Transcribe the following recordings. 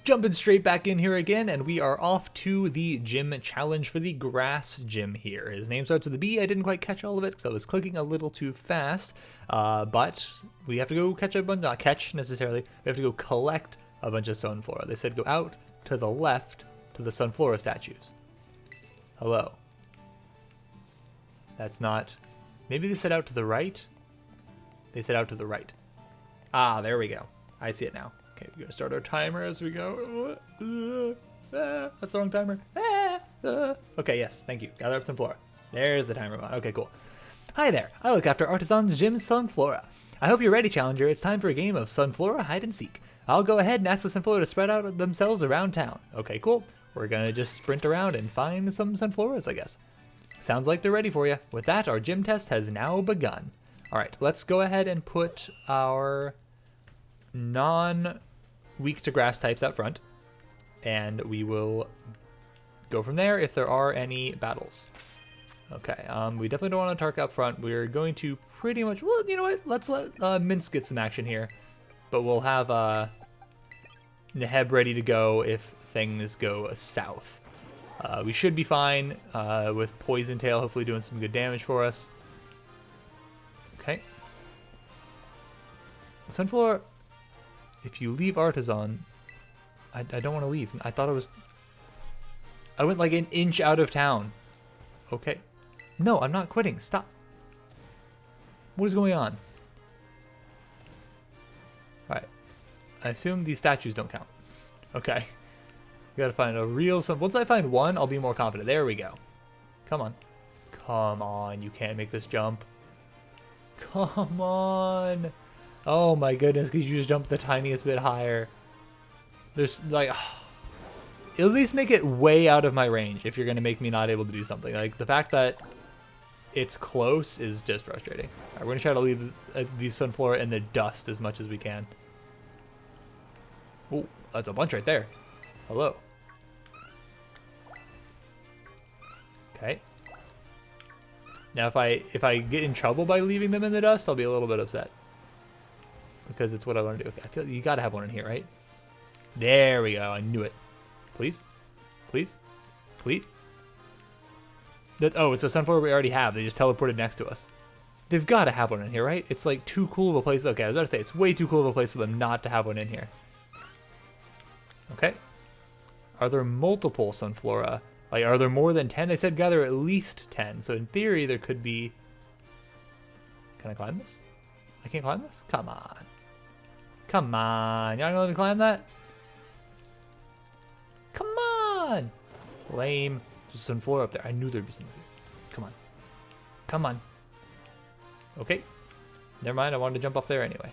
Jumping straight back in here again, and we are off to the gym challenge for the grass gym here. His name starts with a B. I didn't quite catch all of it because I was clicking a little too fast, but we have to go catch a bunch, not catch necessarily, we have to go collect a bunch of Sunflora. They said go out to the left to the Sunflora statues. Hello. That's not, maybe they said out to the right? They said out to the right. Ah, there we go. I see it now. Okay, we're gonna start our timer as we go. That's the wrong timer. Okay, yes, thank you. Gather up some flora. There's the timer on. Okay, cool. Hi there. I look after Artisan's Gym Sunflora. I hope you're ready, Challenger. It's time for a game of Sunflora hide and seek. I'll go ahead and ask the Sunflora to spread out themselves around town. Okay, cool. We're gonna just sprint around and find some Sunfloras, I guess. Sounds like they're ready for you. With that, our gym test has now begun. All right, let's go ahead and put our non-weak to grass types out front, and we will go from there if there are any battles. Okay, we definitely don't want to Tark up front. We're going to pretty much, well, you know what, let's let Mince get some action here, but we'll have Neheb ready to go if things go south. We should be fine with Poison Tail hopefully doing some good damage for us. Okay. Sunflora, if you leave Artisan, I don't want to leave. I thought I went like an inch out of town. Okay. No, I'm not quitting. Stop. What is going on? Alright. I assume these statues don't count. Okay. We gotta find a real sun. Once I find one, I'll be more confident. There we go. Come on. Come on. You can't make this jump. Come on. Oh my goodness, because you just jumped the tiniest bit higher. There's like, at least make it way out of my range if you're going to make me not able to do something. Like the fact that it's close is just frustrating. All right, we're going to try to leave these Sunflora in the dust as much as we can. Oh, that's a bunch right there. Hello. Okay. Now if I get in trouble by leaving them in the dust, I'll be a little bit upset. Because it's what I want to do. Okay, I feel you gotta have one in here, right? There we go. I knew it. Please? Please? Please? Oh, it's a Sunflower we already have. They just teleported next to us. They've got to have one in here, right? It's like too cool of a place. Okay, I was about to say, it's way too cool of a place for them not to have one in here. Okay. Are there multiple Sunflora? Like, are there more than 10? They said gather at least 10. So in theory, there could be... Can I climb this? I can't climb this? Come on. Come on. You're not gonna let me climb that? Come on. Lame. Just some floor up there. I knew there'd be something. Come on. Come on. Okay. Never mind. I wanted to jump off there anyway.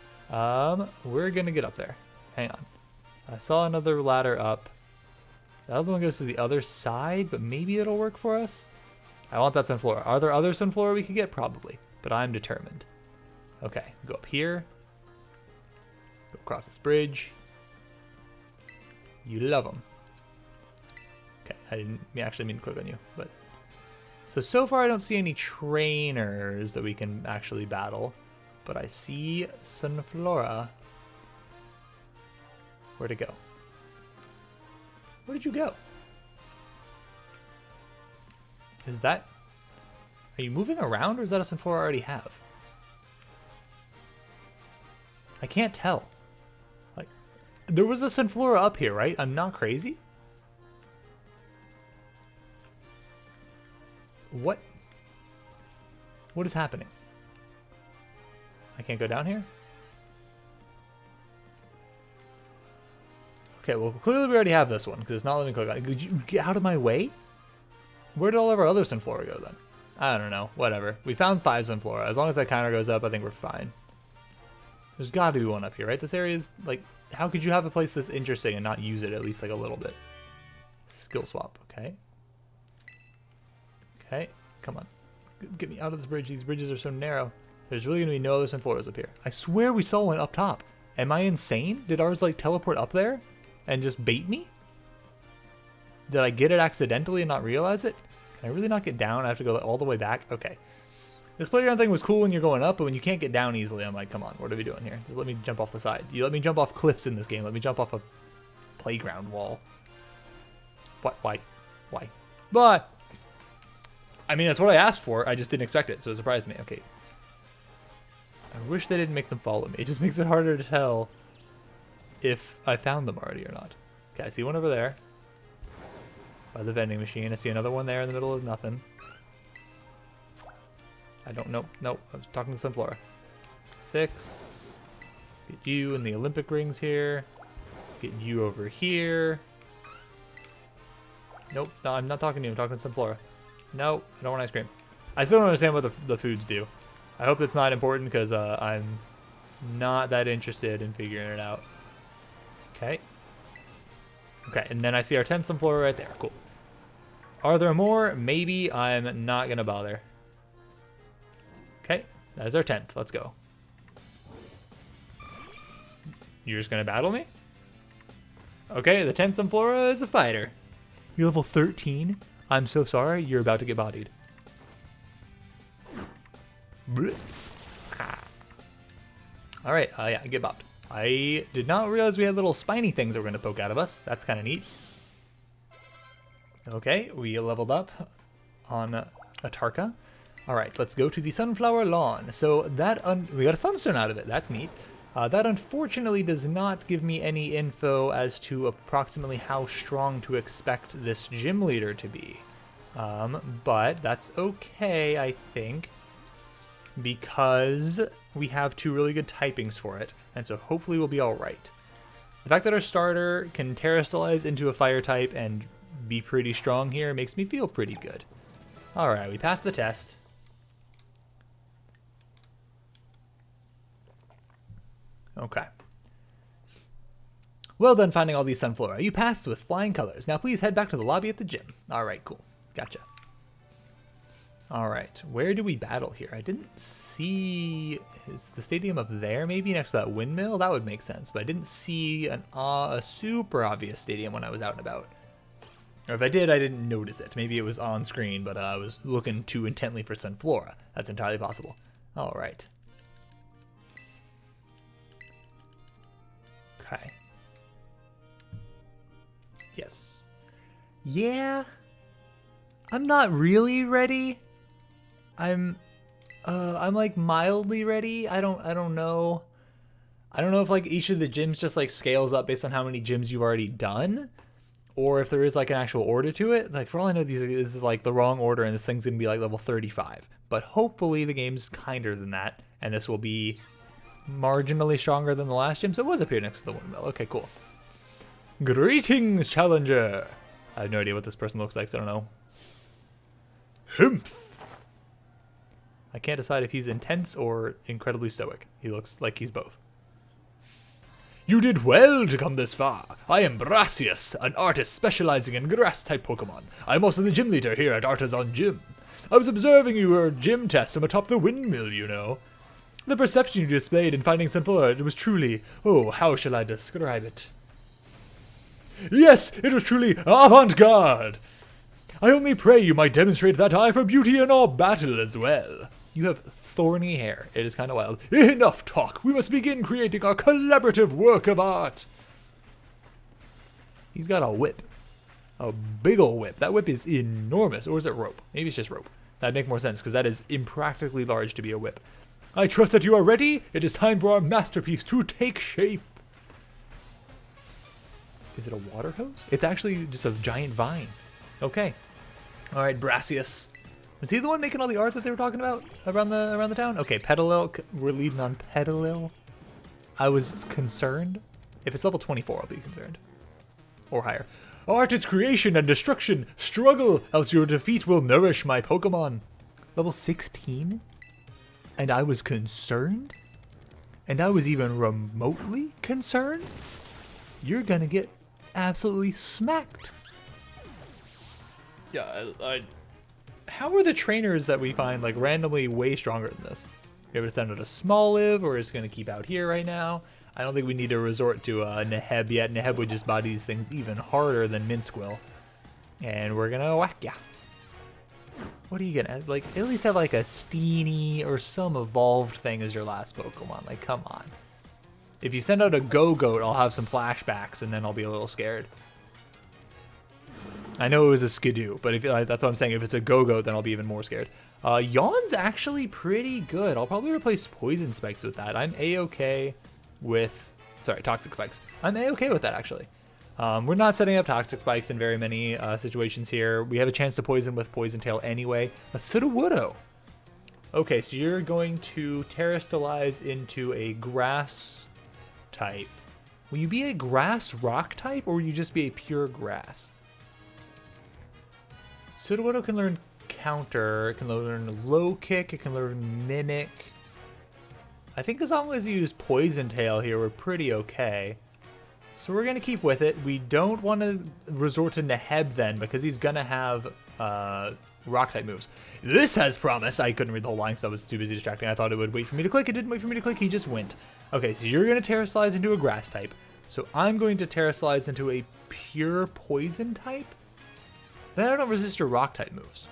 We're gonna get up there. Hang on. I saw another ladder up. The other one goes to the other side, but maybe it'll work for us. I want that Sunflora. Are there other Sunflora we could get? Probably. But I'm determined. Okay, go up here. Go across this bridge. You love them. Okay, I didn't actually mean to click on you, but... So far I don't see any trainers that we can actually battle, but I see Sunflora. Where'd it go? Where did you go? Is that... Are you moving around, or is that a Sunflora I already have? I can't tell. Like, there was a Sunflora up here, right? I'm not crazy? What? What is happening? I can't go down here? Okay, well, clearly we already have this one, because it's not letting me click on it. Could you get out of my way? Where did all of our other Sunflora go, then? I don't know. Whatever. We found 5 Sunflora. As long as that counter goes up, I think we're fine. There's got to be one up here, right? This area is, like, how could you have a place this interesting and not use it at least, like, a little bit? Skill swap, okay. Okay, come on. Get me out of this bridge. These bridges are so narrow. There's really going to be no other Sunfloras up here. I swear we saw one up top. Am I insane? Did ours, like, teleport up there and just bait me? Did I get it accidentally and not realize it? Can I really not get down? I have to go all the way back? Okay. This playground thing was cool when you're going up, but when you can't get down easily, I'm like, come on, what are we doing here? Just let me jump off the side. You let me jump off cliffs in this game. Let me jump off of playground wall. What? Why? Why? But I mean, that's what I asked for. I just didn't expect it, so it surprised me. Okay. I wish they didn't make them follow me. It just makes it harder to tell if I found them already or not. Okay, I see one over there by the vending machine. I see another one there in the middle of nothing. I don't know. Nope. I was talking to Sunflora. 6. Get you in the Olympic rings here. Get you over here. Nope. No, I'm not talking to you. I'm talking to Sunflora. Nope. I don't want ice cream. I still don't understand what the foods do. I hope it's not important because I'm not that interested in figuring it out. Okay. Okay, and then I see our 10th Sunflora right there. Cool. Are there more? Maybe. I'm not going to bother. Okay, that's our 10th. Let's go. You're just going to battle me? Okay, the 10th Sunflora is a fighter. You're level 13? I'm so sorry. You're about to get bodied. Alright, yeah, get bopped. I did not realize we had little spiny things that were going to poke out of us. That's kind of neat. Okay, we leveled up on Atarka. Alright, let's go to the Sunflower Lawn. So that, we got a Sunstone out of it. That's neat. That unfortunately does not give me any info as to approximately how strong to expect this gym leader to be. But that's okay, I think, because we have 2 really good typings for it, and so hopefully we'll be alright. The fact that our starter can terrestrialize into a fire type and be pretty strong here makes me feel pretty good. Alright, we passed the test. Okay. Well done finding all these Sunflora. You passed with flying colors. Now please head back to the lobby at the gym. Alright, cool. Gotcha. Alright, where do we battle here? I didn't see... Is the stadium up there maybe next to that windmill? That would make sense, but I didn't see a super obvious stadium when I was out and about. Or if I did, I didn't notice it. Maybe it was on screen, but I was looking too intently for Sunflora. That's entirely possible. Alright. Okay. Yes. Yeah. I'm not really ready. I'm like mildly ready. I don't know. I don't know if like each of the gyms just like scales up based on how many gyms you've already done, or if there is like an actual order to it. Like for all I know, this is like the wrong order, and this thing's gonna be like level 35. But hopefully the game's kinder than that, and this will be marginally stronger than the last gym. So it was up here next to the windmill. Okay, cool. Greetings, challenger. I have no idea what this person looks like, so I don't know. Humph. I can't decide if he's intense or incredibly stoic. He looks like he's both. You did well to come this far. I am Brassius, an artist specializing in grass-type Pokemon. I'm also the gym leader here at Artisan Gym. I was observing your gym test from atop the windmill, you know. The perception you displayed in finding Sunflora, it was truly... Oh, how shall I describe it? Yes, it was truly avant-garde. I only pray you might demonstrate that eye for beauty in our battle as well. You have thorny hair. It is kind of wild. Enough talk. We must begin creating our collaborative work of art. He's got a whip. A big ol' whip. That whip is enormous. Or is it rope? Maybe it's just rope. That'd make more sense because that is impractically large to be a whip. I trust that you are ready. It is time for our masterpiece to take shape. Is it a water hose? It's actually just a giant vine. Okay. All right, Brassius. Was he the one making all the art that they were talking about around the town? Okay, Petalil. We're leading on Petalil. I was concerned. If it's level 24, I'll be concerned. Or higher. Art is creation and destruction. Struggle, else your defeat will nourish my Pokemon. Level 16? And I was concerned? And I was even remotely concerned? You're gonna get absolutely smacked. Yeah, how are the trainers that we find like randomly way stronger than this? You ever send out a small live, or is going to keep out here right now? I don't think we need to resort to Neheb yet. Neheb would just body these things even harder than Minsk will. And we're going to whack ya. What are you going to, like, at least have like a Steenie or some evolved thing as your last Pokemon. Like, come on. If you send out a Go-Goat, I'll have some flashbacks, and then I'll be a little scared. I know it was a Skidoo, but if that's what I'm saying. If it's a Go-Goat, then I'll be even more scared. Yawn's actually pretty good. I'll probably replace Poison Spikes with that. I'm A-okay with... Sorry, Toxic Spikes. I'm A-okay with that, actually. We're not setting up Toxic Spikes in very many situations here. We have a chance to poison with Poison Tail anyway. A Sudowoodo. Okay, so you're going to Terrastallize into a Grass type. Will you be a Grass Rock type, or will you just be a pure Grass? Sudowoodo can learn Counter, it can learn Low Kick, it can learn Mimic. I think as long as you use Poison Tail here, we're pretty okay. So we're going to keep with it. We don't want to resort to Neheb then, because he's going to have Rock-type moves. This has promise. I couldn't read the whole line because I was too busy distracting. I thought it would wait for me to click. It didn't wait for me to click. He just went. Okay, so you're going to Terrastallize into a Grass-type. So I'm going to Terrastallize into a pure Poison-type. Then I don't resist your Rock-type moves.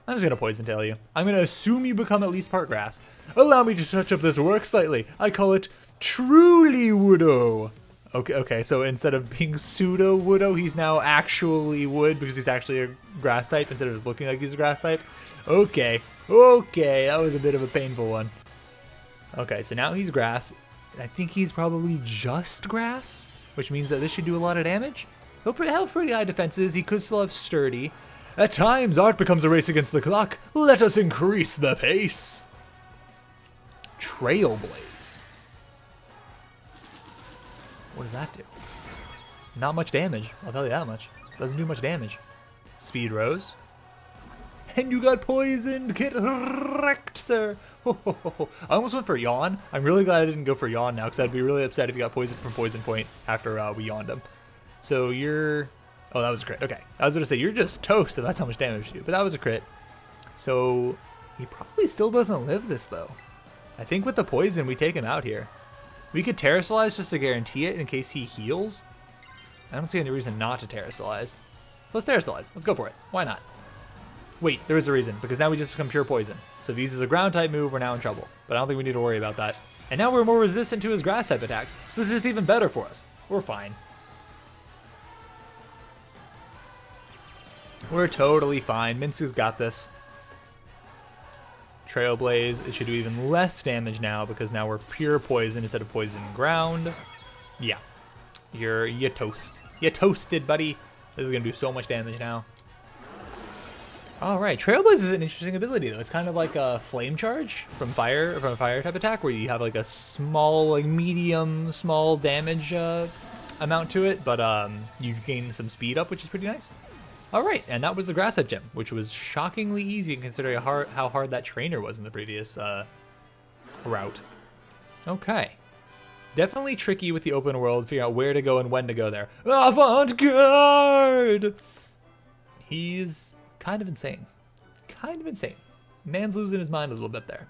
I'm just going to Poison Tail you. I'm going to assume you become at least part Grass. Allow me to touch up this work slightly. I call it Truly Woodo. Okay, so instead of being pseudo Woodo, he's now actually wood because he's actually a Grass type instead of just looking like he's a Grass type. Okay, that was a bit of a painful one. Okay, so now he's Grass. I think he's probably just Grass, which means that this should do a lot of damage. He'll have pretty high defenses. He could still have Sturdy. At times, art becomes a race against the clock. Let us increase the pace. Trailblaze. What does that do? Not much damage, I'll tell you that much. Doesn't do much damage. Speed Rose. And you got poisoned! Get wrecked, sir! Ho, ho, ho, ho. I almost went for Yawn. I'm really glad I didn't go for Yawn now, because I'd be really upset if you got poisoned from Poison Point after we yawned him. So you're... Oh, that was a crit. Okay. I was going to say, you're just toast if that's how much damage you do, but that was a crit. So he probably still doesn't live this, though. I think with the poison, we take him out here. We could Terrastallize just to guarantee it in case he heals. I don't see any reason not to Terrastallize. Let's Terrastallize. Let's go for it. Why not? Wait, there is a reason, because now we just become pure poison. So if he uses a ground type move, we're now in trouble. But I don't think we need to worry about that. And now we're more resistant to his grass type attacks. So this is even better for us. We're fine. We're totally fine. Mince's got this. Trailblaze, it should do even less damage now because now we're pure poison instead of poison ground. Yeah. You toast. You toasted, buddy. This is going to do so much damage now. Alright, Trailblaze is an interesting ability though. It's kind of like a flame charge from a fire type attack where you have like a small, like medium, small damage amount to it, but you gain some speed up, which is pretty nice. Alright, and that was the grass type gym, which was shockingly easy considering how hard that trainer was in the previous route. Okay. Definitely tricky with the open world, figuring out where to go and when to go there. Avant-garde! He's kind of insane. Kind of insane. Man's losing his mind a little bit there.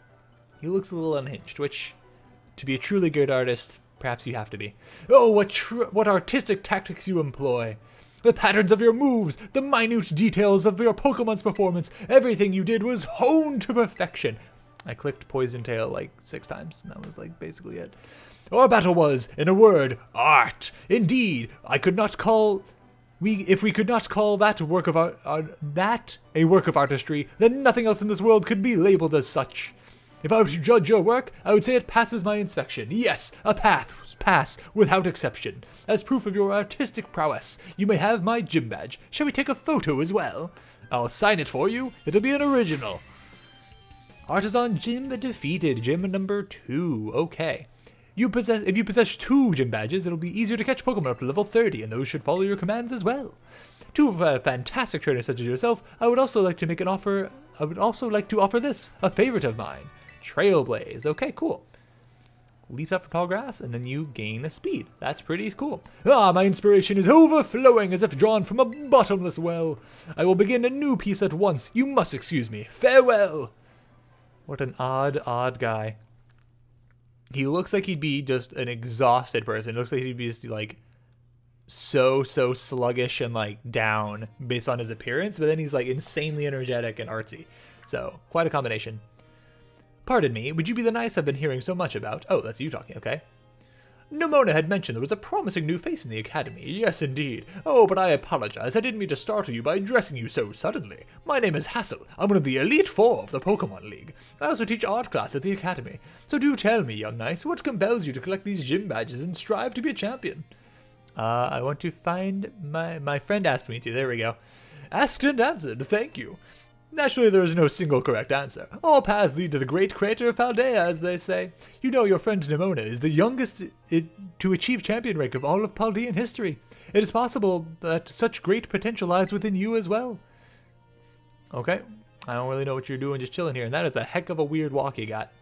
He looks a little unhinged, which, to be a truly good artist, perhaps you have to be. Oh, what artistic tactics you employ! The patterns of your moves, the minute details of your Pokemon's performance, everything you did was honed to perfection. I clicked Poison Tail like 6 times, and that was like basically it. Our battle was, in a word, art. Indeed, if we could not call that a work of artistry, then nothing else in this world could be labeled as such. If I were to judge your work, I would say it passes my inspection. Yes, a pass without exception. As proof of your artistic prowess, you may have my gym badge. Shall we take a photo as well? I'll sign it for you. It'll be an original. Artisan Gym defeated. Gym number 2. Okay. If you possess 2 gym badges, it'll be easier to catch Pokemon up to level 30, and those should follow your commands as well. To a fantastic trainer such as yourself, I would also like to offer this, a favorite of mine. Trailblaze. Okay, cool. Leaps up for tall grass, and then you gain a speed. That's pretty cool. Ah, my inspiration is overflowing as if drawn from a bottomless well. I will begin a new piece at once. You must excuse me. Farewell. What an odd guy. He looks like he'd be just an exhausted person. It looks like he'd be just like so sluggish and like down based on his appearance, but then he's like insanely energetic and artsy. So quite a combination. Pardon me, would you be the Nyce I've been hearing so much about? Oh, that's you talking, okay. Nimona had mentioned there was a promising new face in the academy. Yes, indeed. Oh, but I apologize. I didn't mean to startle you by addressing you so suddenly. My name is Hassel. I'm one of the Elite Four of the Pokémon League. I also teach art class at the academy. So do tell me, young Nyce, what compels you to collect these gym badges and strive to be a champion? I want to find my friend asked me to. There we go. Asked and answered. Thank you. Naturally, there is no single correct answer. All paths lead to the great crater of Paldea, as they say. You know your friend Nimona is the youngest to achieve champion rank of all of Paldean history. It is possible that such great potential lies within you as well. Okay, I don't really know what you're doing just chilling here, and that is a heck of a weird walk you got.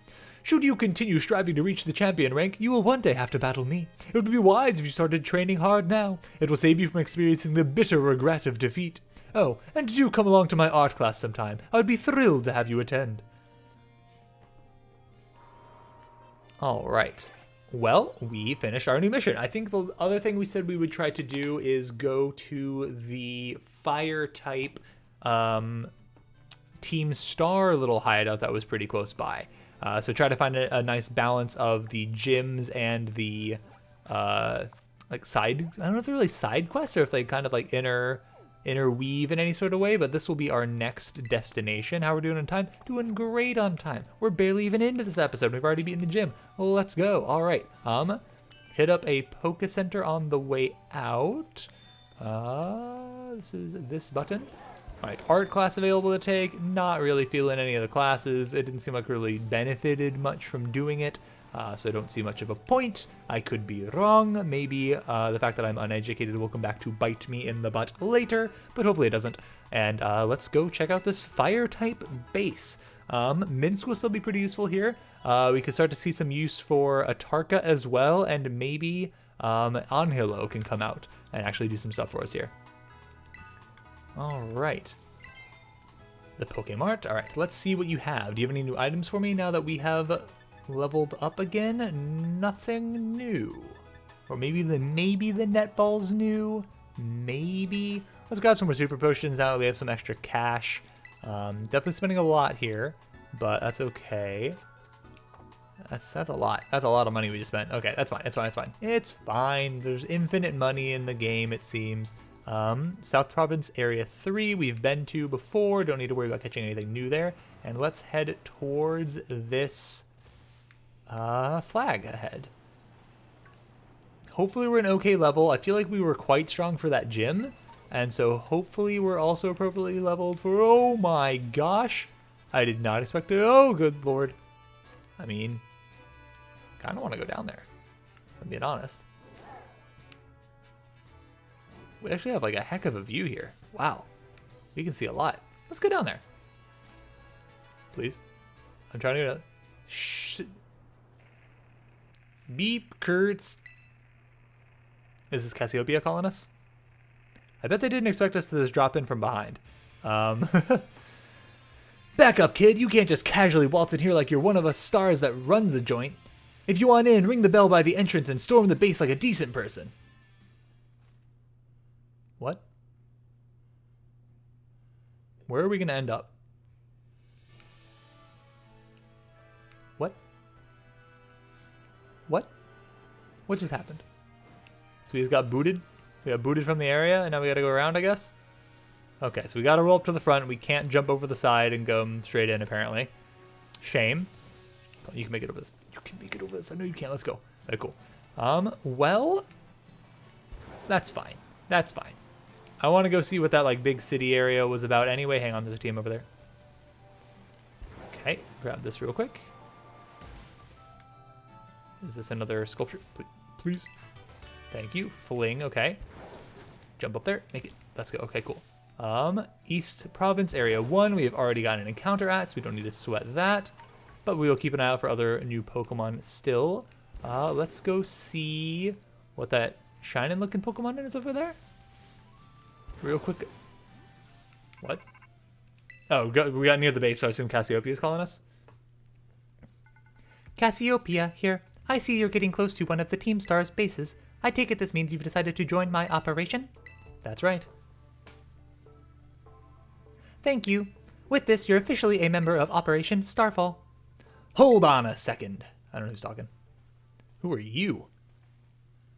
Should you continue striving to reach the champion rank, you will one day have to battle me. It would be wise if you started training hard now. It will save you from experiencing the bitter regret of defeat. Oh, and do come along to my art class sometime. I would be thrilled to have you attend. Alright. Well, we finished our new mission. I think the other thing we said we would try to do is go to the fire type Team Star little hideout that was pretty close by. So try to find a nice balance of the gyms and the like side, I don't know if they're really side quests or if they kind of like interweave in any sort of way, but this will be our next destination. How we're doing on time? Doing great on time. We're barely even into this episode. We've already beaten the gym. Well, let's go. All right. Hit up a Poke Center on the way out. This is this button. All right, art class available to take. Not really feeling any of the classes. It didn't seem like really benefited much from doing it. So I don't see much of a point. I could be wrong. Maybe the fact that I'm uneducated will come back to bite me in the butt later, but hopefully it doesn't. And let's go check out this fire type base. Minsk will still be pretty useful here. We could start to see some use for Atarka as well, and maybe Angelo can come out and actually do some stuff for us here. All right. The Pokemart. All right, let's see what you have. Do you have any new items for me now that we have leveled up again? Nothing new. Or maybe the netball's new. Maybe. Let's grab some more super potions now that we have some extra cash. Definitely spending a lot here, but that's okay. That's a lot. That's a lot of money we just spent. Okay, that's fine. It's fine. It's fine. It's fine. There's infinite money in the game, it seems. South Province Area 3 we've been to before. Don't need to worry about catching anything new there. And let's head towards this flag ahead. Hopefully we're an okay level. I feel like we were quite strong for that gym. And so hopefully we're also appropriately leveled for... Oh my gosh. I did not expect to... Oh, good lord. I mean, kind of want to go down there, if I'm being honest. We actually have like a heck of a view here. Wow. We can see a lot. Let's go down there. Please. I'm trying to go down. Shh. Beep, Kurtz. Is this Cassiopeia calling us? I bet they didn't expect us to just drop in from behind. Back up, kid. You can't just casually waltz in here like you're one of us stars that run the joint. If you want in, ring the bell by the entrance and storm the base like a decent person. What? Where are we going to end up? What? What? What just happened? So we just got booted? We got booted from the area and now we got to go around, I guess? Okay, so we got to roll up to the front. We can't jump over the side and go straight in, apparently. Shame. Oh, you can make it over this. You can make it over this. I know you can. Let's go. Very cool. Well, that's fine. That's fine. I want to go see what that like big city area was about anyway. Hang on, there's a team over there. Okay, grab this real quick. Is this another sculpture? Please. Thank you. Fling, okay. Jump up there. Make it. Let's go. Okay, cool. East Province Area 1, we have already got an encounter at, so we don't need to sweat that. But we will keep an eye out for other new Pokemon still. Let's go see what that shining looking Pokemon is over there. Real quick. What? Oh, we got near the base, so I assume Cassiopeia is calling us. Cassiopeia, here. I see you're getting close to one of the Team Star's bases. I take it this means you've decided to join my operation? That's right. Thank you. With this, you're officially a member of Operation Starfall. Hold on a second. I don't know who's talking. Who are you?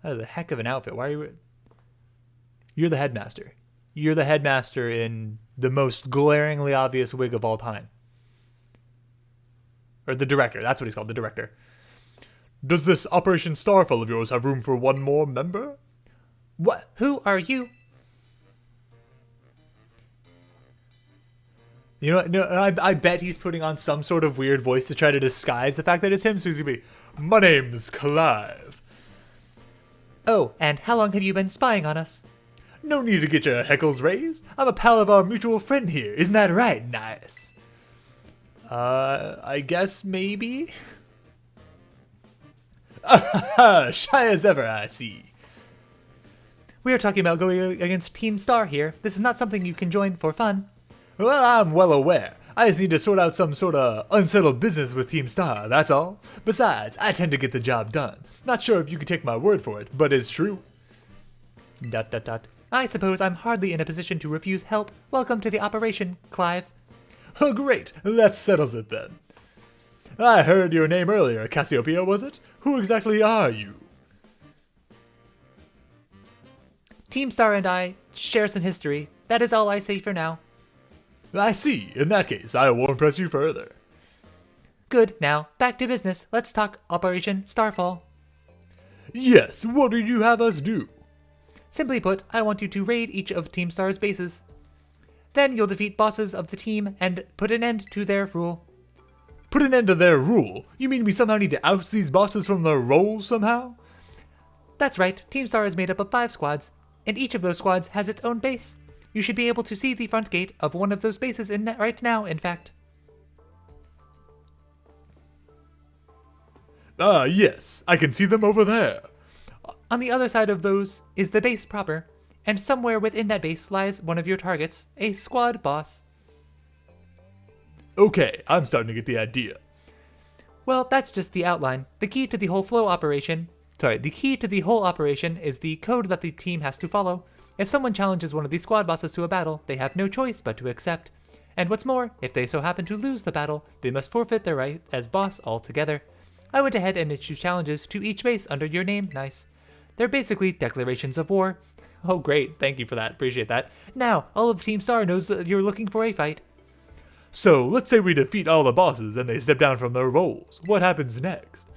That is a heck of an outfit. Why are you... You're the headmaster. You're the headmaster in the most glaringly obvious wig of all time. Or the director. That's what he's called, the director. Does this Operation Starfall of yours have room for one more member? What? Who are you? You know, no, I bet he's putting on some sort of weird voice to try to disguise the fact that it's him. So he's gonna be, my name's Clive. Oh, and how long have you been spying on us? No need to get your heckles raised. I'm a pal of our mutual friend here. Isn't that right, Nyce? I guess maybe? Shy as ever, I see. We are talking about going against Team Star here. This is not something you can join for fun. Well, I'm well aware. I just need to sort out some sort of unsettled business with Team Star, that's all. Besides, I tend to get the job done. Not sure if you can take my word for it, but it's true. ... I suppose I'm hardly in a position to refuse help. Welcome to the operation, Clive. Oh, great. That settles it then. I heard your name earlier, Cassiopeia, was it? Who exactly are you? Team Star and I share some history. That is all I say for now. I see. In that case, I won't press you further. Good. Now, back to business. Let's talk Operation Starfall. Yes, what do you have us do? Simply put, I want you to raid each of Team Star's bases. Then you'll defeat bosses of the team and put an end to their rule. Put an end to their rule? You mean we somehow need to oust these bosses from their roles somehow? That's right. Team Star is made up of 5 squads, and each of those squads has its own base. You should be able to see the front gate of one of those bases right now, in fact. Ah, yes. I can see them over there. On the other side of those is the base proper, and somewhere within that base lies one of your targets, a squad boss. Okay, I'm starting to get the idea. Well, that's just the outline. The key to the whole operation is the code that the team has to follow. If someone challenges one of these squad bosses to a battle, they have no choice but to accept. And what's more, if they so happen to lose the battle, they must forfeit their right as boss altogether. I went ahead and issued challenges to each base under your name, Nyce. They're basically declarations of war. Oh great, thank you for that, appreciate that. Now, all of Team Star knows that you're looking for a fight. So, let's say we defeat all the bosses and they step down from their roles. What happens next?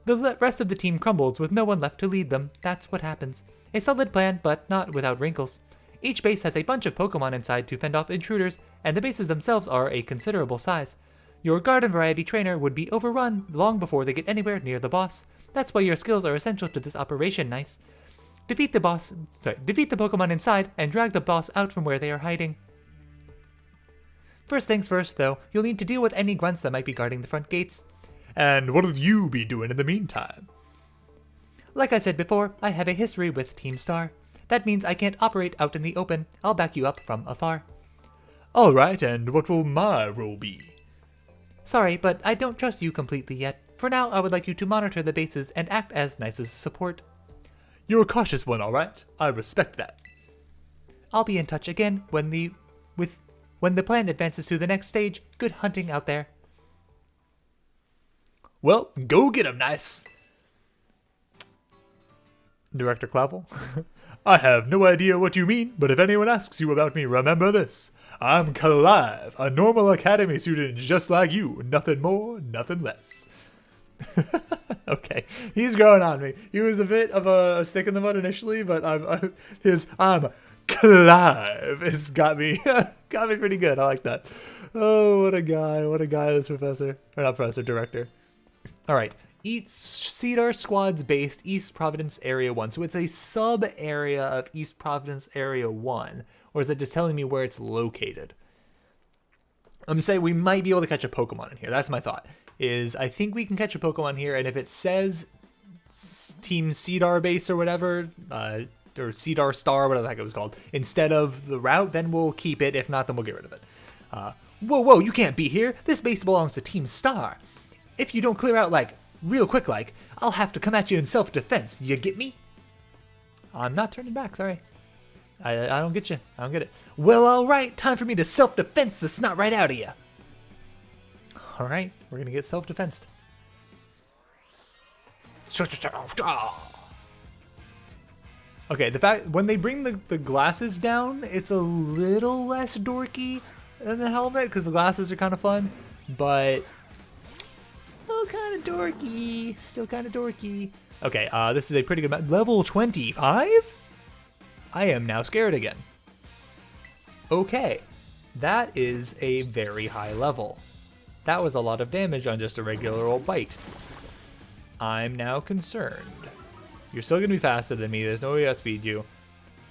The rest of the team crumbles with no one left to lead them. That's what happens. A solid plan, but not without wrinkles. Each base has a bunch of Pokémon inside to fend off intruders, and the bases themselves are a considerable size. Your garden variety trainer would be overrun long before they get anywhere near the boss. That's why your skills are essential to this operation, Nyce. Defeat the Pokémon inside and drag the boss out from where they are hiding. First things first, though, you'll need to deal with any grunts that might be guarding the front gates. And what'll you be doing in the meantime? Like I said before, I have a history with Team Star. That means I can't operate out in the open. I'll back you up from afar. Alright, and what will my role be? Sorry, but I don't trust you completely yet. For now, I would like you to monitor the bases and act as Nyce's support. You're a cautious one, alright? I respect that. I'll be in touch again when the plan advances to the next stage. Good hunting out there. Well, go get him, Nyce. Director Clavel. I have no idea what you mean, but if anyone asks you about me, remember this. I'm Clive, a normal academy student just like you. Nothing more, nothing less. Okay, he's growing on me. He was a bit of a stick in the mud initially, but I'm Clive has got me pretty good. I like that. Oh, what a guy, this professor. Or not professor, director. Alright, Cedar Squad's based East Providence Area 1. So it's a sub-area of East Providence Area 1. Or is it just telling me where it's located? I'm saying we might be able to catch a Pokemon in here. That's my thought. I think we can catch a Pokemon here, and if it says Team Cedar Base or whatever, or Cedar Star, whatever the heck it was called, instead of the route, then we'll keep it. If not, then we'll get rid of it. Whoa, you can't be here. This base belongs to Team Star. If you don't clear out, real quick, I'll have to come at you in self-defense. You get me? I'm not turning back, sorry. I don't get you. I don't get it. Well, alright, time for me to self-defense the snot right out of you. Alright, We're gonna get self-defensed. Okay, the fact when they bring the glasses down, it's a little less dorky than the helmet because the glasses are kind of fun, but still kind of dorky. Still kind of dorky. Okay, this is a pretty good map. Level 25? I am now scared again. Okay, that is a very high level. That was a lot of damage on just a regular old bite. I'm now concerned. You're still going to be faster than me. There's no way to outspeed you.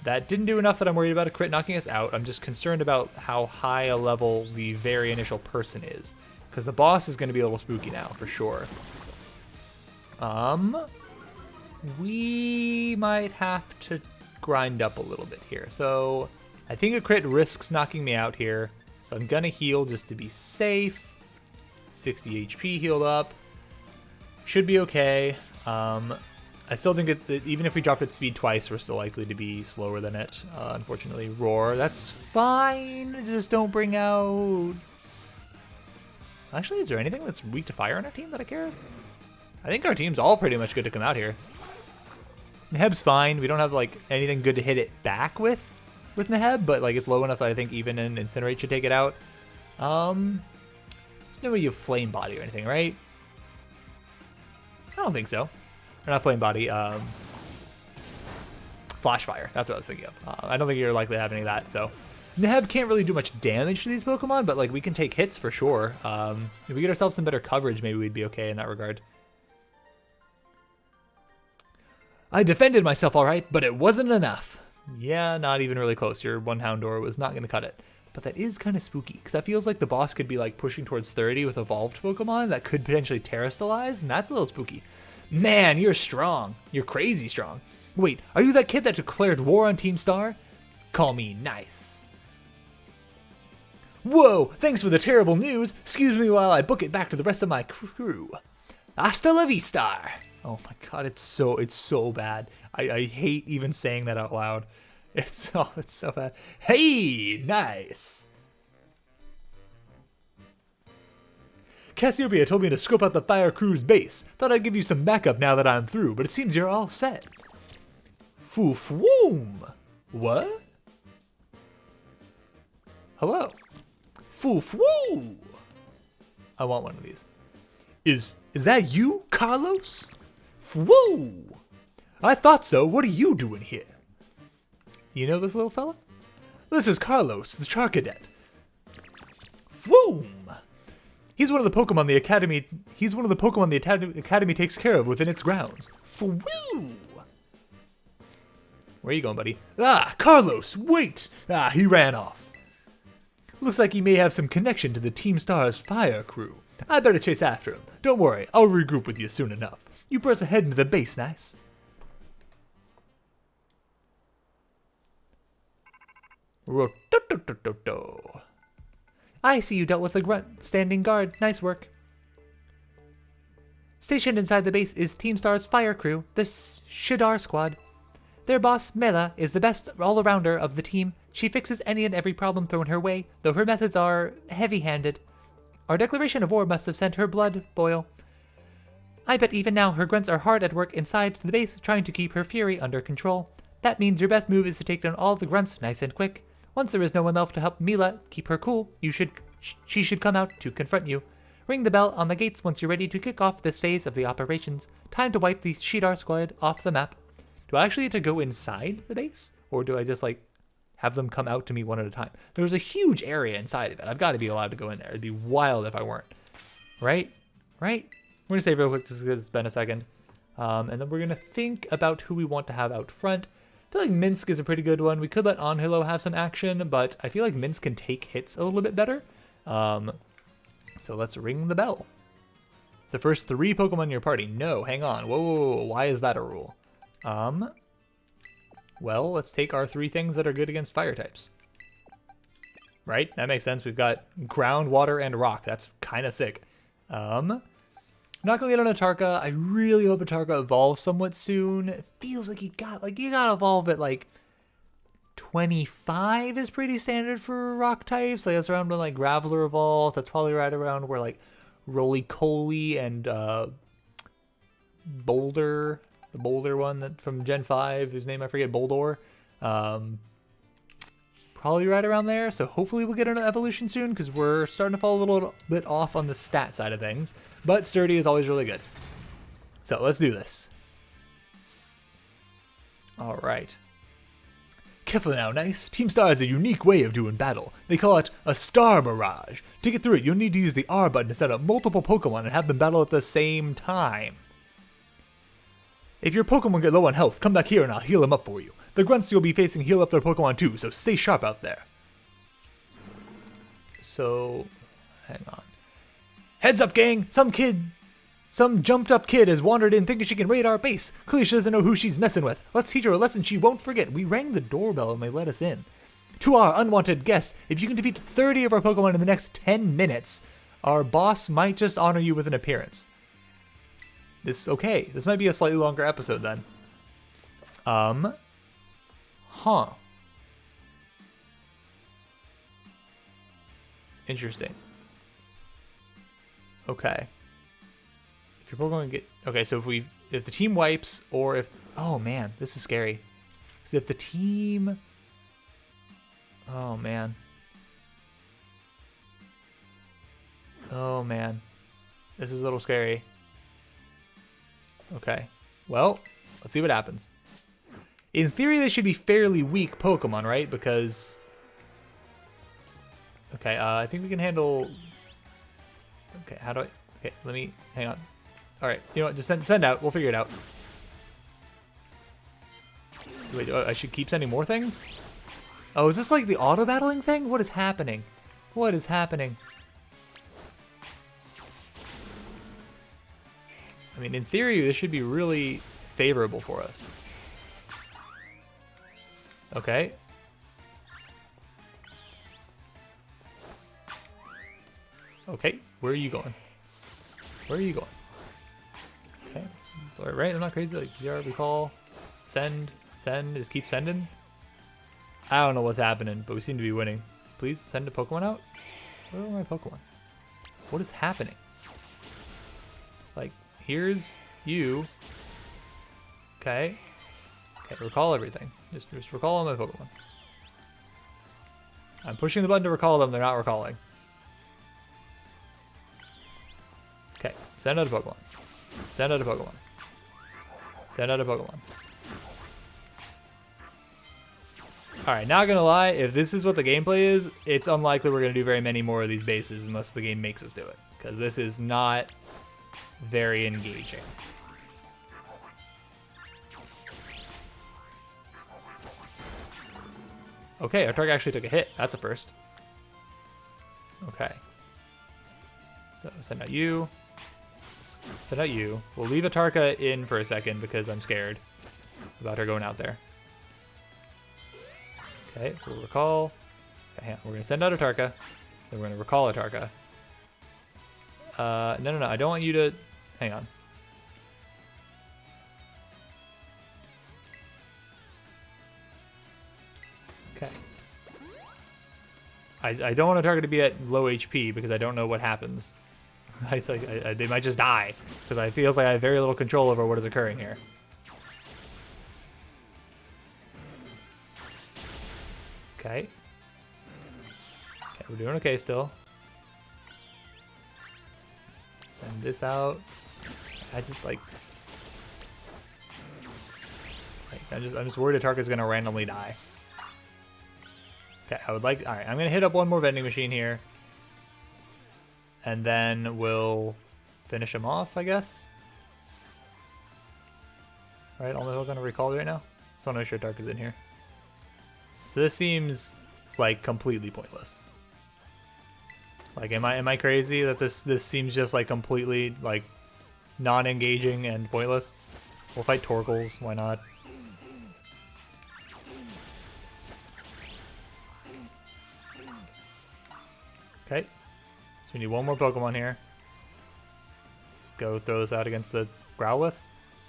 That didn't do enough that I'm worried about a crit knocking us out. I'm just concerned about how high a level the very initial person is. Because the boss is going to be a little spooky now, for sure. We might have to grind up a little bit here. So I think a crit risks knocking me out here. So I'm going to heal just to be safe. 60 HP healed up. Should be okay. I still think that even if we drop its speed twice, we're still likely to be slower than it. Unfortunately, roar. That's fine. Just don't bring out... Actually, is there anything that's weak to fire on our team that I care? I think our team's all pretty much good to come out here. Neheb's fine. We don't have like anything good to hit it back with Neheb, but like it's low enough that I think even an Incinerate should take it out. There's no way you have Flame Body or anything, right? I don't think so. Or not Flame Body, Flash Fire. That's what I was thinking of. I don't think you're likely to have any of that, so. Neheb can't really do much damage to these Pokemon, but like we can take hits for sure. If we get ourselves some better coverage, maybe we'd be okay in that regard. I defended myself all right, but it wasn't enough. Yeah, not even really close. Your one Houndour was not going to cut it. But that is kind of spooky, because that feels like the boss could be like pushing towards 30 with evolved Pokemon that could potentially terrestrialize, and that's a little spooky. Man, you're strong. You're crazy strong. Wait, are you that kid that declared war on Team Star? Call me Nyce. Whoa, thanks for the terrible news. Excuse me while I book it back to the rest of my crew. Hasta la vista. Oh my god, it's so bad. I hate even saying that out loud. It's so bad. Hey, Nyce. Cassiopeia told me to scope out the fire crew's base. Thought I'd give you some backup now that I'm through, but it seems you're all set. Foof woom. What? Hello. Foof woo. I want one of these. Is that you, Carlos? Woo. I thought so. What are you doing here? You know this little fella? This is Carlos, the Charcadet. Whoom! He's one of the Pokemon the Academy. He's one of the Pokemon the Academy takes care of within its grounds. Woo! Where are you going, buddy? Ah, Carlos! Wait! Ah, he ran off. Looks like he may have some connection to the Team Star's fire crew. I better chase after him. Don't worry, I'll regroup with you soon enough. You press ahead into the base, Nyce. I see you dealt with a grunt. Standing guard. Nice work. Stationed inside the base is Team Star's fire crew, the Shadar Squad. Their boss, Mela, is the best all-arounder of the team. She fixes any and every problem thrown her way, though her methods are heavy-handed. Our declaration of war must have sent her blood boil. I bet even now her grunts are hard at work inside the base trying to keep her fury under control. That means your best move is to take down all the grunts nice and quick. Once there is no one left to help Mela keep her cool, she should come out to confront you. Ring the bell on the gates once you're ready to kick off this phase of the operations. Time to wipe the Shadar Squad off the map. Do I actually get to go inside the base? Or do I just like have them come out to me one at a time? There's a huge area inside of it. I've got to be allowed to go in there. It'd be wild if I weren't. Right? Right? We're going to save real quick just because it's been a second. And then we're going to think about who we want to have out front. I feel like Minsk is a pretty good one. We could let Anhilo have some action, but I feel like Minsk can take hits a little bit better. So let's ring the bell. The first 3 Pokemon in your party. No, hang on. Whoa, whoa, whoa. Why is that a rule? Well, let's take our 3 things that are good against fire types. Right? That makes sense. We've got ground, water, and rock. That's kind of sick. Not gonna get on a Tarka. I really hope a Tarka evolves somewhat soon. It feels like you gotta evolve at like 25 is pretty standard for rock types. Like that's around when like Graveler evolves. That's probably right around where like Roly-Coly and Boulder, the Boulder one that from Gen 5, whose name I forget, Boldor. Probably right around there, so hopefully we'll get an evolution soon, because we're starting to fall a little bit off on the stat side of things. But Sturdy is always really good. So let's do this. Alright. Careful now, Nyce. Team Star has a unique way of doing battle. They call it a Star Barrage. To get through it, you'll need to use the R button to set up multiple Pokemon and have them battle at the same time. If your Pokemon get low on health, come back here and I'll heal them up for you. The grunts you'll be facing heal up their Pokemon too, so stay sharp out there. So, hang on. Heads up, gang! Some jumped up kid has wandered in thinking she can raid our base. Clearly she doesn't know who she's messing with. Let's teach her a lesson she won't forget. We rang the doorbell and they let us in. To our unwanted guest, if you can defeat 30 of our Pokemon in the next 10 minutes, our boss might just honor you with an appearance. This might be a slightly longer episode then. Huh. Interesting. Okay. If your Pokemon get... Okay, so if the team wipes, or if... Oh, man, this is scary. So if the team... Oh, man. Oh, man. This is a little scary. Okay. Well, let's see what happens. In theory, they should be fairly weak Pokemon, right? Because... Okay, I think we can handle... Okay, how do I... Okay, let me... Hang on. Alright, you know what? Just send out. We'll figure it out. Wait, I should keep sending more things? Oh, is this like the auto-battling thing? What is happening? What is happening? I mean, in theory, this should be really favorable for us. Okay. Okay, where are you going? Where are you going? Okay, it's alright, right? I'm not crazy. Like, PR, recall, send, just keep sending. I don't know what's happening, but we seem to be winning. Please send a Pokemon out? Where are my Pokemon? What is happening? Like, here's you. Okay. Okay, recall everything. Just recall all my Pokemon. I'm pushing the button to recall them, they're not recalling. Okay, send out a Pokemon. Send out a Pokemon. Send out a Pokemon. Alright, not gonna lie, if this is what the gameplay is, it's unlikely we're gonna do very many more of these bases unless the game makes us do it. Because this is not very engaging. Okay, our target actually took a hit. That's a first. Okay. So send out you. Send out you. We'll leave Atarka in for a second because I'm scared about her going out there. Okay, we'll recall. Okay, we're going to send out Atarka. Then we're going to recall Atarka. No, I don't want you to... Hang on. Okay. I don't want Atarka to be at low HP because I don't know what happens. They might just die because it feels like I have very little control over what is occurring here. Okay. Okay, we're doing okay still. Send this out. I just like I'm just worried Atarka's gonna randomly die. Okay, alright, I'm gonna hit up one more vending machine here. And then we'll finish him off, I guess. Alright, I'm gonna recall right now. So I want to make sure Atarka's in here. So this seems like completely pointless. Like, am I crazy that this seems just like completely like non-engaging and pointless? We'll fight Torkels, why not? Okay, so we need one more Pokemon here. Just go throw this out against the Growlithe. It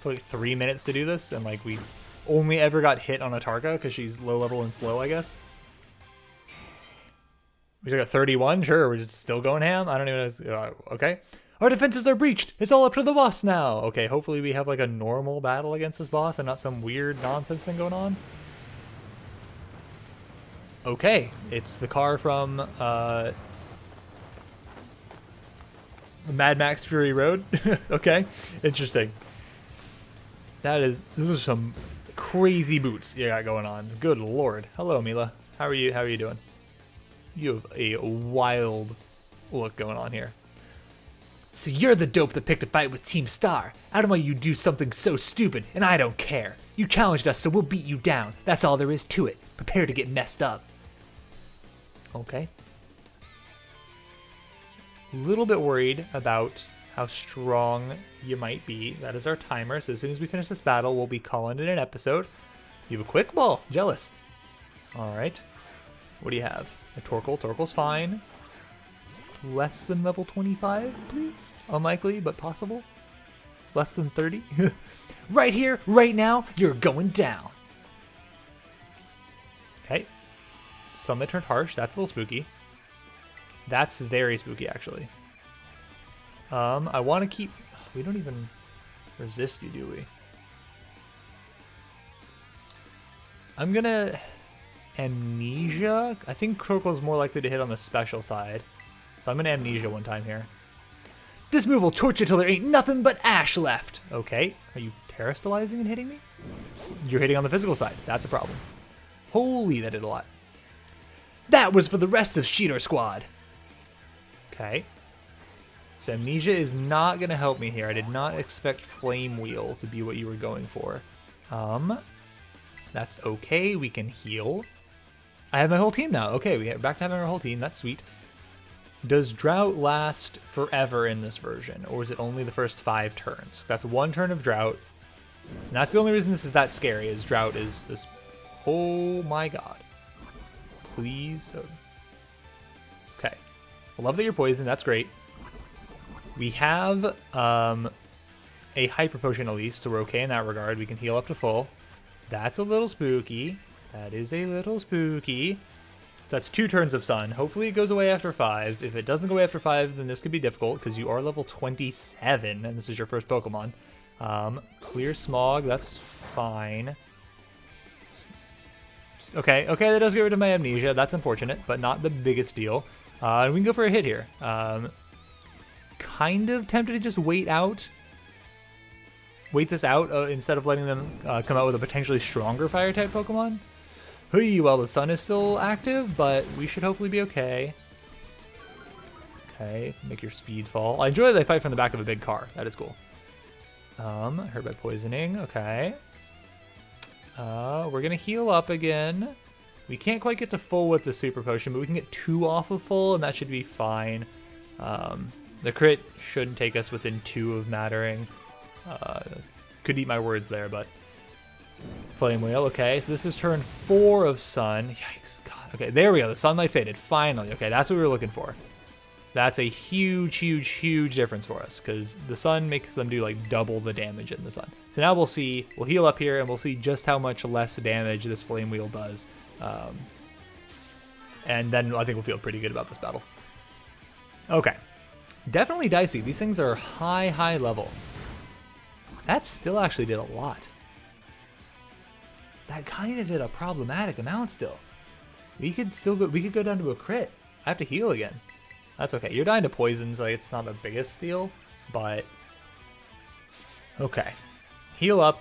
took like 3 minutes to do this, and like we only ever got hit on Atarka because she's low level and slow, I guess. We just got 31, sure, we're just still going ham. I don't even know. Okay, Our defenses are breached. It's all up to the boss now. Okay, hopefully we have like a normal battle against this boss and not some weird nonsense thing going on. Okay, it's the car from Mad Max Fury Road. Okay, interesting. Those are some crazy boots you got going on. Good lord. Hello, Mela. How are you? How are you doing? You have a wild look going on here. So you're the dope that picked a fight with Team Star. I don't want you to do something so stupid, and I don't care. You challenged us, so we'll beat you down. That's all there is to it. Prepare to get messed up. Okay. A little bit worried about how strong you might be. That is our timer, so as soon as we finish this battle, we'll be calling it an episode. You have a quick ball. Jealous. Alright. What do you have? A Torkoal. Torkoal's fine. Less than level 25, please? Unlikely, but possible. Less than 30. Right here, right now, you're going down. Okay. Sunlight turned harsh. That's a little spooky. That's very spooky, actually. I want to keep... We don't even resist you, do we? I'm gonna... Amnesia? I think Torkoal's more likely to hit on the special side. So I'm gonna Amnesia one time here. This move will torch you till there ain't nothing but ash left. Okay. Are you terastallizing and hitting me? You're hitting on the physical side. That's a problem. Holy, that did a lot. That was for the rest of Sheeter Squad. Okay. So Amnesia is not gonna help me here. I did not expect Flame Wheel to be what you were going for. That's okay. We can heal. I have my whole team now. Okay, we're back to having our whole team. That's sweet. Does Drought last forever in this version, or is it only the first 5 turns? That's 1 turn of Drought. And that's the only reason this is that scary, is Drought is this... Oh my god. Please. Okay. I love that you're poisoned. That's great. We have a Hyper Potion at least, so we're okay in that regard. We can heal up to full. That's a little spooky. That is a little spooky. So that's 2 turns of Sun. Hopefully it goes away after 5. If it doesn't go away after 5, then this could be difficult, because you are level 27, and this is your first Pokemon. Clear Smog, that's fine. Okay, that does get rid of my Amnesia. That's unfortunate, but not the biggest deal. And we can go for a hit here. Kind of tempted to just wait this out instead of letting them come out with a potentially stronger Fire-type Pokemon. Hey, well, the sun is still active, but we should hopefully be okay. Okay, make your speed fall. I enjoy that they fight from the back of a big car. That is cool. Hurt by poisoning. Okay. We're gonna heal up again. We can't quite get to full with the Super Potion, but we can get 2 off of full, and that should be fine. The crit shouldn't take us within 2 of mattering. Could eat my words there, but... Flame Wheel, okay, so this is turn 4 of Sun. Yikes, God. Okay, there we go, the Sunlight faded, finally. Okay, that's what we were looking for. That's a huge, huge, huge difference for us, because the Sun makes them do, like, double the damage in the Sun. So now we'll heal up here, and we'll see just how much less damage this Flame Wheel does. And then I think we'll feel pretty good about this battle. Okay. Definitely dicey. These things are high level. That still actually did a lot. That kind of did a problematic amount still. We could go down to a crit. I have to heal again. That's okay. You're dying to poison, so it's not the biggest deal, but... Okay. Heal up.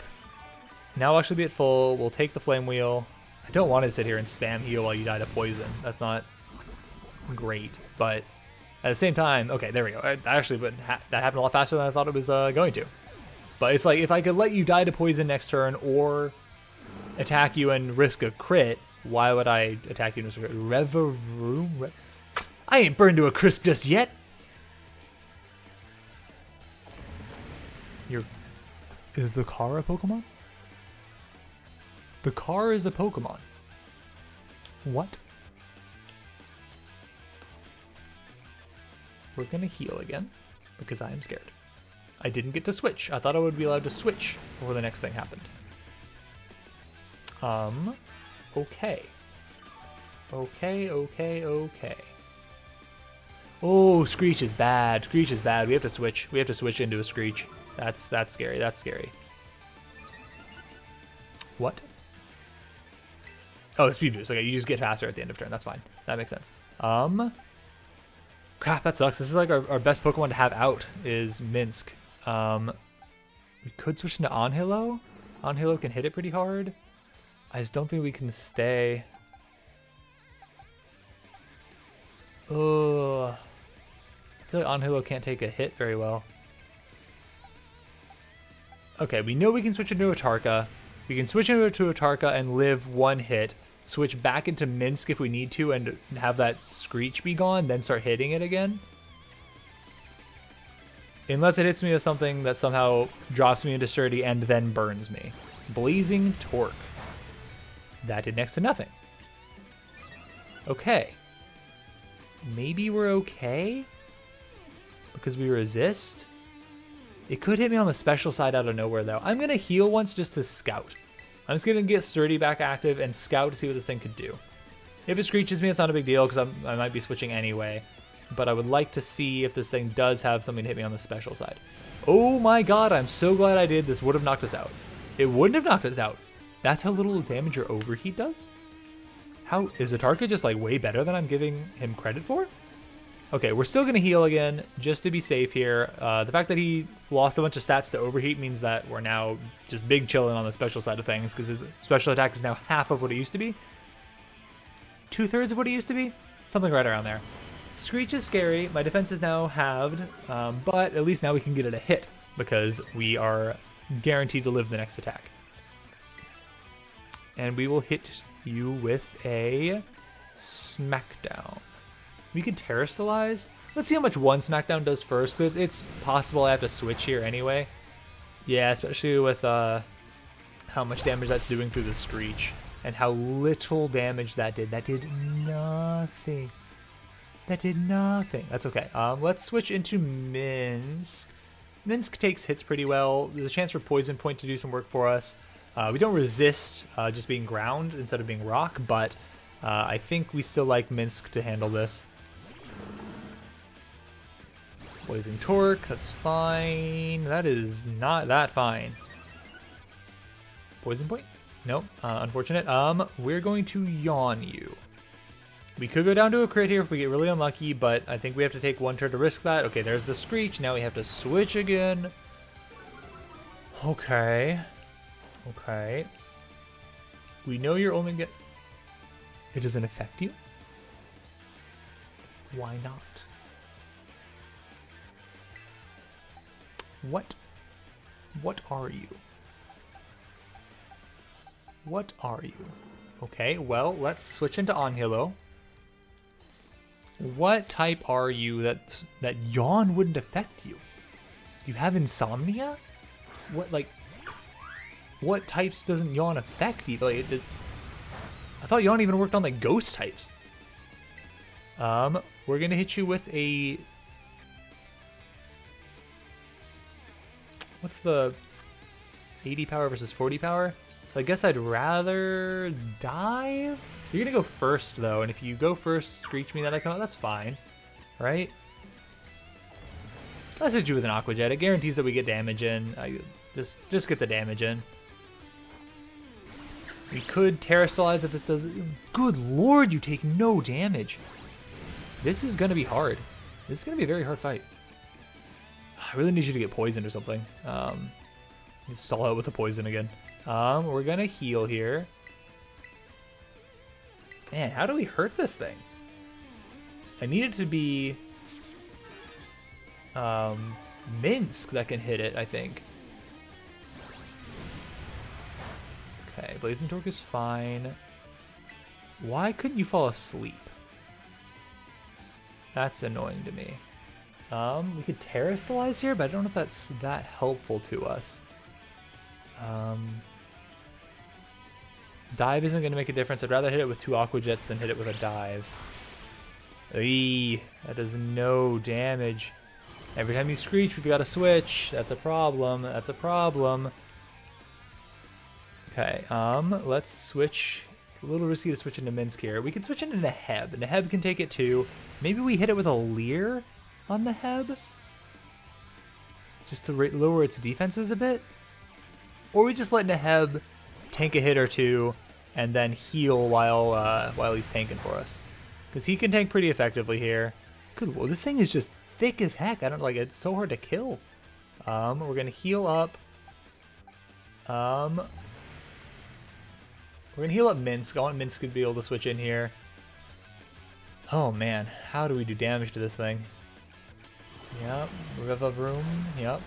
Now we'll actually be at full. We'll take the Flame Wheel. I don't want to sit here and spam heal while you die to poison. That's not great, but at the same time... Okay, there we go. That happened a lot faster than I thought it was going to. But it's like, if I could let you die to poison next turn, or attack you and risk a crit, why would I attack you and risk a crit? I ain't burned to a crisp just yet! Is the car a Pokemon? The car is a Pokemon. What? We're gonna heal again, because I am scared. I didn't get to switch. I thought I would be allowed to switch before the next thing happened. Okay. Okay. Oh, Screech is bad. Screech is bad. We have to switch. We have to switch into a Screech. That's scary. That's scary. What? Oh, speed boost. Okay, you just get faster at the end of turn. That's fine. That makes sense. Crap, that sucks. This is like our best Pokemon to have out is Minsk. We could switch into Anhilo. Anhilo can hit it pretty hard. I just don't think we can stay. Oh, I feel like Anhilo can't take a hit very well. Okay, we know we can switch into a Tarka. We can switch into a Tarka and live one hit. Switch back into Minsk if we need to and have that Screech be gone, then start hitting it again. Unless it hits me with something that somehow drops me into Sturdy and then burns me. Blazing Torque. That did next to nothing. Okay. Maybe we're okay? Because we resist? It could hit me on the special side out of nowhere though. I'm going to heal once just to scout. I'm just going to get Sturdy back active and scout to see what this thing could do. If it screeches me, it's not a big deal because I might be switching anyway. But I would like to see if this thing does have something to hit me on the special side. Oh my god, I'm so glad I did. This would have knocked us out. It wouldn't have knocked us out. That's how little damage your overheat does? How is Atarka just like way better than I'm giving him credit for? Okay, we're still going to heal again, just to be safe here. The fact that he lost a bunch of stats to overheat means that we're now just big chilling on the special side of things, because his special attack is now half of what it used to be. 2/3 of what it used to be? Something right around there. Screech is scary. My defense is now halved, but at least now we can get it a hit, because we are guaranteed to live the next attack. And we will hit you with a Smackdown. We could Terrestrialize. Let's see how much one Smackdown does first. It's possible I have to switch here anyway. Yeah, especially with how much damage that's doing through the Screech. And how little damage that did. That did nothing. That did nothing. That's okay. Let's switch into Minsk. Minsk takes hits pretty well. There's a chance for Poison Point to do some work for us. We don't resist just being ground instead of being rock, but I think we still like Minsk to handle this. Blazing Torque, that's fine. That is not that fine. Poison Point? Nope, unfortunate. We're going to Yawn you. We could go down to a crit here if we get really unlucky, but I think we have to take one turn to risk that. Okay, there's the Screech. Now we have to switch again. Okay. Okay. We know you're only get... It doesn't affect you? Why not? What? What are you? What are you? Okay, well, let's switch into Anhilo. What type are you that Yawn wouldn't affect you? Do you have insomnia? What, like... What types doesn't Yawn affect you? Like, I thought Yawn even worked on like ghost types. We're gonna hit you with a... What's the 80 power versus 40 power? So I guess I'd rather dive. You're gonna go first though, and if you go first, Screech me, then I come out. That's fine, right? Let's hit you with an Aqua Jet. It guarantees that we get damage in. Just get the damage in. We could Terrestrialize if this does... Good lord, you take no damage. This is going to be hard. This is going to be a very hard fight. I really need you to get poisoned or something. Stall out with the poison again. We're going to heal here. Man, how do we hurt this thing? I need it to be... Minsk that can hit it, I think. Okay, Blazing Torque is fine. Why couldn't you fall asleep? That's annoying to me. We could Terrestrialize here, but I don't know if that's that helpful to us. Dive isn't going to make a difference. I'd rather hit it with 2 Aqua Jets than hit it with a dive. Eee, that does no damage. Every time you Screech, we've got to switch. That's a problem. That's a problem. Okay, let's switch It's a little risky to switch into Minsk here. We can switch into Neheb. Neheb can take it too. Maybe we hit it with a Leer on Neheb? Just to lower its defenses a bit? Or we just let Neheb tank a hit or two and then heal while he's tanking for us. Because he can tank pretty effectively here. Good lord, this thing is just thick as heck. I don't like it. It's so hard to kill. We're going to heal up. We're going to heal up Minsk. I want Minsk to be able to switch in here. Oh man, how do we do damage to this thing? Yep, Rev of Room, yep.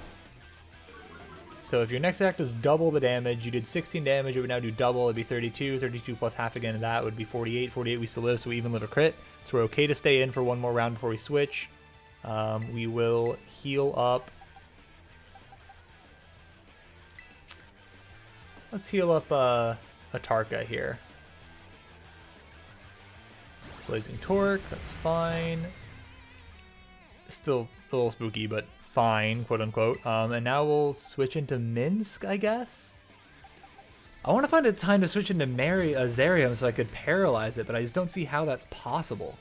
So if your next act is double the damage, you did 16 damage, it would now do double, it'd be 32, 32 plus half again, and that would be 48. 48 we still live, so we even live a crit. So we're okay to stay in for one more round before we switch. We will heal up. Let's heal up Atarka here. Blazing Torque, that's fine. Still a little spooky, but fine, quote unquote. And now we'll switch into Minsk, I guess? I want to find a time to switch into Zarium so I could paralyze it, but I just don't see how that's possible.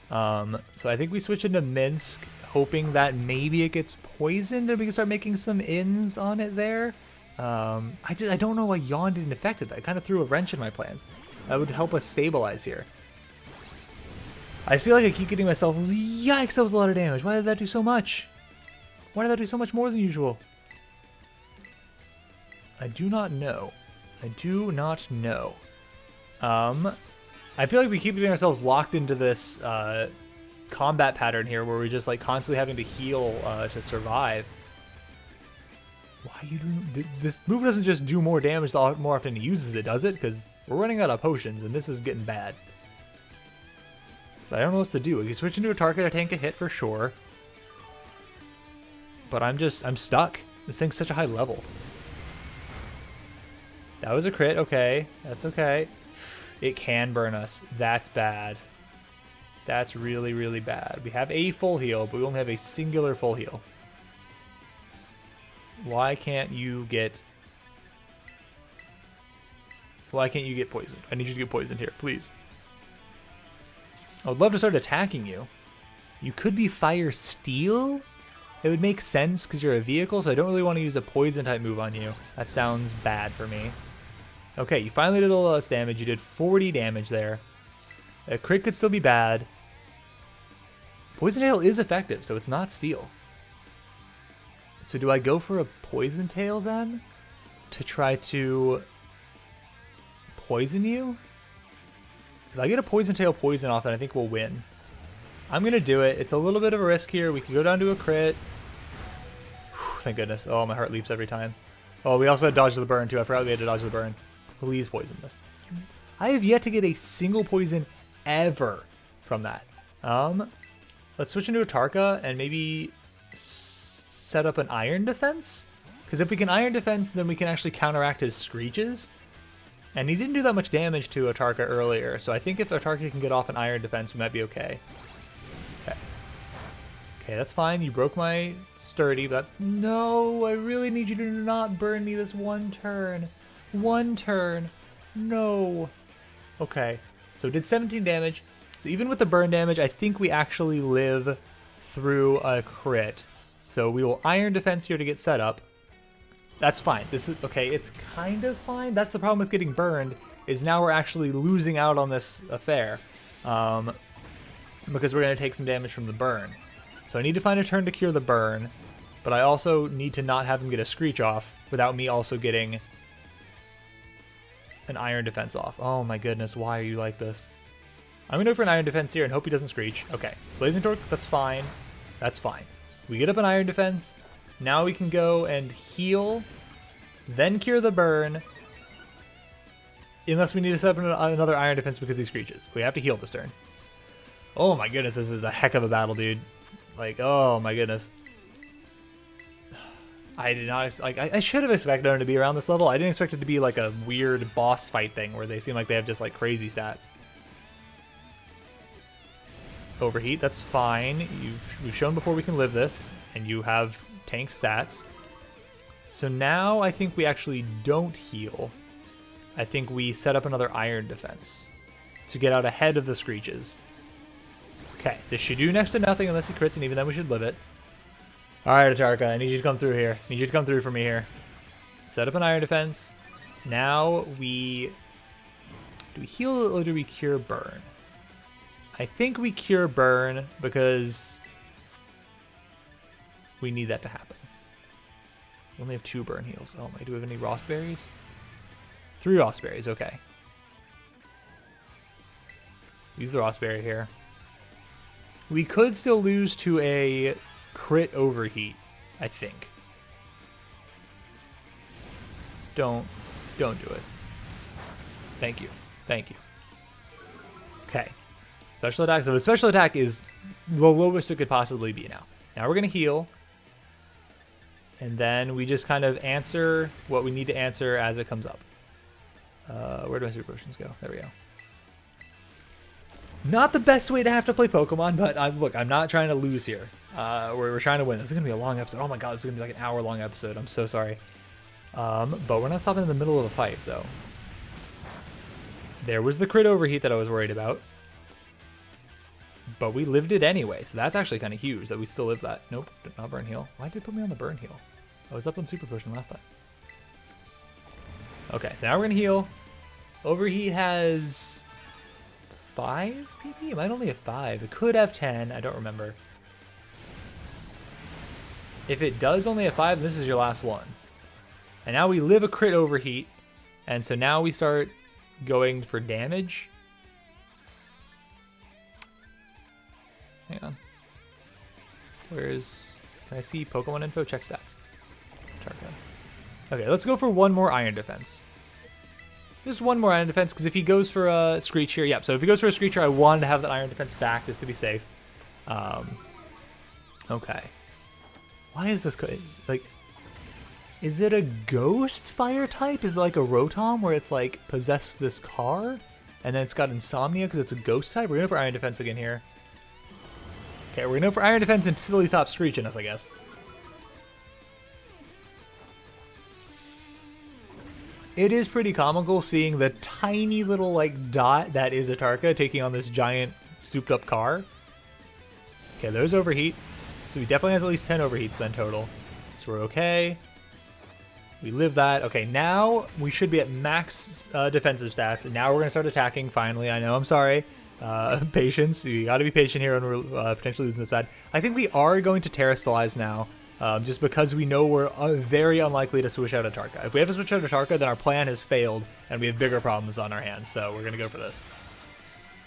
So I think we switch into Minsk, hoping that maybe it gets poisoned and we can start making some ins on it there. I don't know why Yawn didn't affect it. That kind of threw a wrench in my plans. That would help us stabilize here. I feel like I keep getting myself, yikes, that was a lot of damage. Why did that do so much? Why did that do so much more than usual? I do not know. I do not know. I feel like we keep getting ourselves locked into this combat pattern here where we're just like constantly having to heal to survive. Why are you doing this? Move doesn't just do more damage the more often he uses it, does it? Because we're running out of potions and this is getting bad. But I don't know what to do. We can switch into a target to tank a hit for sure. But I'm stuck. This thing's such a high level. That was a crit. Okay. That's okay. It can burn us. That's bad. That's really, really bad. We have a full heal, but we only have a singular full heal. Why can't you get poisoned? I need you to get poisoned here, please. I would love to start attacking you. You could be Fire Steel? It would make sense because you're a vehicle, so I don't really want to use a poison type move on you. That sounds bad for me. Okay, you finally did a little less damage. You did 40 damage there. A crit could still be bad. Poison Tail is effective, so it's not Steel. So do I go for a Poison Tail then? To try to poison you? If I get a Poison Tail poison off, then I think we'll win. I'm going to do it. It's a little bit of a risk here. We can go down to a crit. Whew, thank goodness. Oh, my heart leaps every time. Oh, we also had dodge the burn too. I forgot we had to dodge the burn. Please poison this. I have yet to get a single poison ever from that. Let's switch into a Tarka and maybe set up an Iron Defense. Because if we can Iron Defense, then we can actually counteract his Screeches. And he didn't do that much damage to Atarka earlier, so I think if Atarka can get off an Iron Defense, we might be okay. Okay, that's fine. You broke my sturdy, but no, I really need you to not burn me this one turn. One turn. No. Okay, so it did 17 damage. So even with the burn damage, I think we actually live through a crit. So we will Iron Defense here to get set up. That's fine. This is okay. It's kind of fine. That's the problem with getting burned, is now we're actually losing out on this affair, because we're going to take some damage from the burn. So I need to find a turn to cure the burn, but I also need to not have him get a Screech off without me also getting an Iron Defense off. Oh my goodness, why are you like this? I'm going to go for an Iron Defense here and hope he doesn't Screech. Okay, Blazing Torque, that's fine. That's fine. We get up an Iron Defense. Now we can go and heal, then cure the burn, unless we need to set up another Iron Defense because he Screeches. We have to heal this turn. Oh my goodness, this is a heck of a battle, dude. Like, oh my goodness. I did not, like, I should have expected them to be around this level. I didn't expect it to be like a weird boss fight thing where they seem like they have just like crazy stats. Overheat, that's fine. We've shown before we can live this, and you have tank stats. So now I think we actually don't heal. I think we set up another iron defense to get out ahead of the Screeches. Okay, this should do next to nothing unless he crits, and even then we should live it. Alright, Atarka, I need you to come through here. I need you to come through for me here. Set up an iron defense. Now we... Do we heal or do we cure burn? I think we cure burn because we need that to happen. We only have 2 burn heals. Oh my, do we have any raspberries? 3 raspberries, okay. Use the raspberry here. We could still lose to a crit overheat, I think. Don't do it. Thank you. Thank you. Okay. Special attack. So the special attack is the lowest it could possibly be now. Now we're going to heal. And then we just kind of answer what we need to answer as it comes up. Where do my super potions go? There we go. Not the best way to have to play Pokemon, but look, I'm not trying to lose here. We're trying to win. This is going to be a long episode. Oh my god, this is going to be like an hour-long episode. I'm so sorry. But we're not stopping in the middle of a fight, so... There was the crit overheat that I was worried about. But we lived it anyway, so that's actually kind of huge that we still lived that. Nope, did not burn heal. Why did it put me on the burn heal? I was up on super potion last time. Okay, so now we're going to heal. Overheat has 5 PP? It might only have 5. It could have 10. I don't remember. If it does only have 5, this is your last one. And now we live a crit overheat. And so now we start going for damage. Hang on. Where's... Can I see Pokemon info? Check stats. Okay, let's go for one more iron defense. Just one more iron defense, because if he goes for a Screech here... Yep, so if he goes for a Screecher, I wanted to have that iron defense back just to be safe. Okay. Why is this... Like... Is it a ghost fire type? Is it like a Rotom where it's like possessed this car? And then it's got insomnia because it's a ghost type? We're going to go for iron defense again here. Okay, we're going to go for iron defense until he stops screeching us, I guess. It is pretty comical seeing the tiny little like dot that is Atarka taking on this giant stooped up car. Okay, there's overheat. So he definitely has at least 10 overheats then total. So we're okay. We live that. Okay, now we should be at max defensive stats. And now we're going to start attacking finally. I know, I'm sorry. Patience. You got to be patient here when we're potentially losing this bad. I think we are going to Terrastallize now. Just because we know we're very unlikely to switch out Atarka. If we have to switch out Atarka, then our plan has failed, and we have bigger problems on our hands, so we're going to go for this.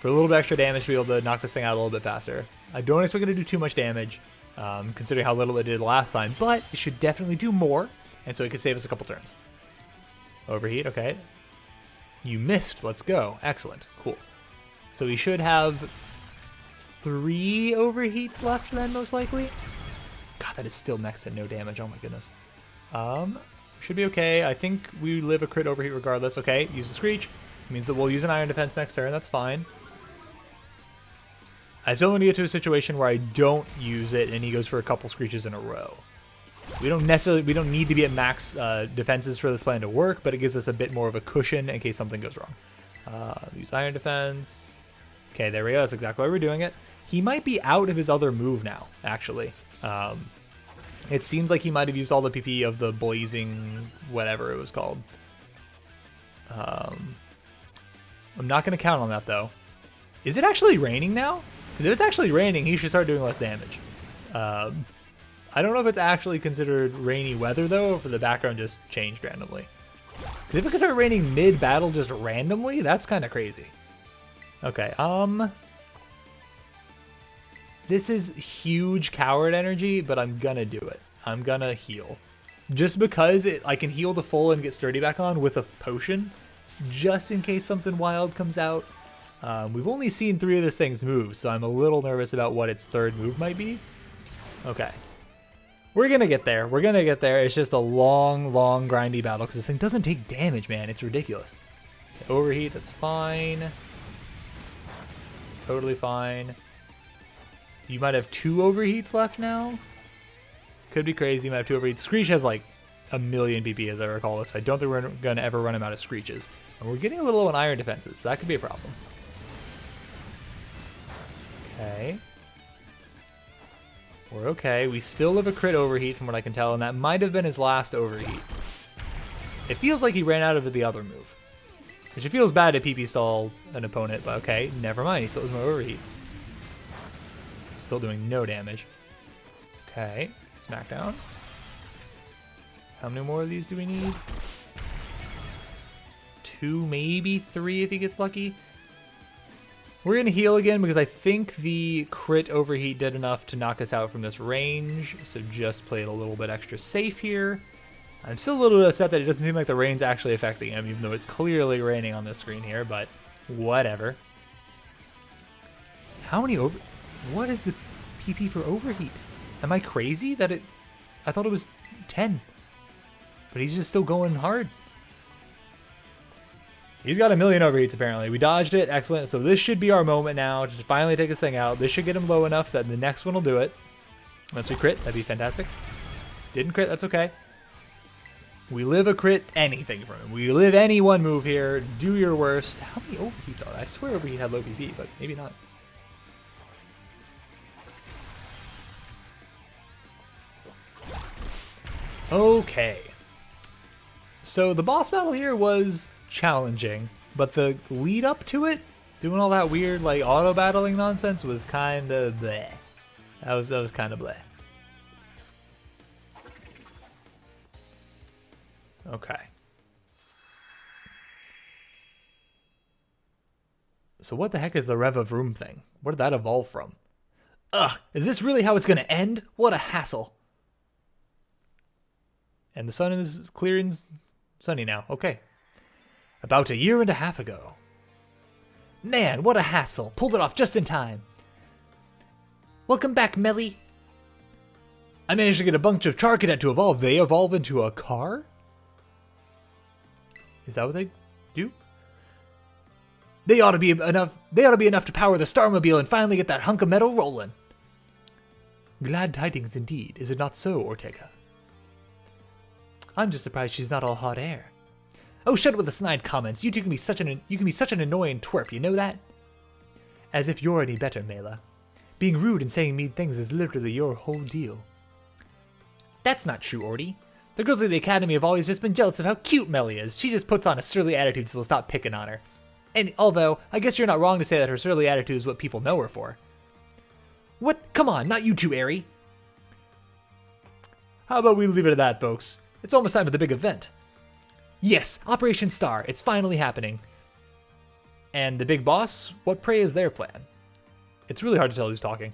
For a little bit extra damage to be able to knock this thing out a little bit faster. I don't expect it to do too much damage, considering how little it did last time, but it should definitely do more, and so it could save us a couple turns. Overheat, okay. You missed, let's go. Excellent, cool. So we should have 3 overheats left then, most likely. God, that is still next to no damage. Oh my goodness. Should be okay. I think we live a crit overheat regardless. Okay, use the Screech. It means that we'll use an iron defense next turn. That's fine. I still want to get to a situation where I don't use it and he goes for a couple Screeches in a row. We don't need to be at max defenses for this plan to work, but it gives us a bit more of a cushion in case something goes wrong. Use iron defense. Okay, there we go. That's exactly why we're doing it. He might be out of his other move now, actually. It seems like he might have used all the PP of the blazing whatever it was called. I'm not going to count on that, though. Is it actually raining now? Because if it's actually raining, he should start doing less damage. I don't know if it's actually considered rainy weather, though, or if the background just changed randomly. Because if it could start raining mid-battle just randomly, that's kind of crazy. Okay, this is huge coward energy, but I'm gonna do it. I'm gonna heal. Just because I can heal to full and get sturdy back on with a potion, just in case something wild comes out. We've only seen 3 of this thing's moves, so I'm a little nervous about what its 3rd move might be. Okay. We're gonna get there. We're gonna get there. It's just a long, long, grindy battle, because this thing doesn't take damage, man. It's ridiculous. Okay, overheat, that's fine. Totally fine. You might have 2 overheats left now. Could be crazy. You might have 2 overheats. Screech has like a million PP as I recall this. I don't think we're going to ever run him out of screeches. And we're getting a little low on iron defenses, so that could be a problem. Okay. We're okay. We still have a crit overheat from what I can tell, and that might have been his last overheat. It feels like he ran out of the other move. Which it feels bad to PP stall an opponent, but okay, never mind. He still has more overheats. Still doing no damage. Okay, smackdown. How many more of these do we need? 2, maybe 3 if he gets lucky. We're going to heal again because I think the crit overheat did enough to knock us out from this range. So just play it a little bit extra safe here. I'm still a little upset that it doesn't seem like the rain's actually affecting him, even though it's clearly raining on this screen here, but whatever. How many over... What is the PP for overheat? Am I crazy that it... I thought it was 10. But he's just still going hard. He's got a million overheats apparently. We dodged it. Excellent. So this should be our moment now to finally take this thing out. This should get him low enough that the next one will do it. Once we crit, that'd be fantastic. Didn't crit, that's okay. We live a crit anything from him. We live any one move here. Do your worst. How many overheats are there? I swear overheat had low PP, but maybe not. Okay. So the boss battle here was challenging, but the lead up to it, doing all that weird like auto battling nonsense was kind of bleh. That was kind of bleh. Okay. So what the heck is the Rev of Room thing? Where did that evolve from? Ugh, is this really how it's going to end? What a hassle. And the sun is clear and sunny now. Okay. About 1.5 years ago. Man, what a hassle. Pulled it off just in time. Welcome back, Melly. I managed to get a bunch of Charcadet to evolve. They evolve into a car? Is that what they do? They ought to be enough. They ought to be enough to power the Starmobile and finally get that hunk of metal rolling. Glad tidings indeed, is it not so, Ortega? I'm just surprised she's not all hot air. Oh, shut it with the snide comments. You two can be such an annoying twerp. You know that? As if you're any better, Mela. Being rude and saying mean things is literally your whole deal. That's not true, Orty. The girls at the Academy have always just been jealous of how cute Melly is. She just puts on a surly attitude so they'll stop picking on her. And although, I guess you're not wrong to say that her surly attitude is what people know her for. What? Come on, not you two, Airy. How about we leave it at that, folks? It's almost time for the big event. Yes, Operation Star. It's finally happening. And the big boss? What pray is their plan? It's really hard to tell who's talking.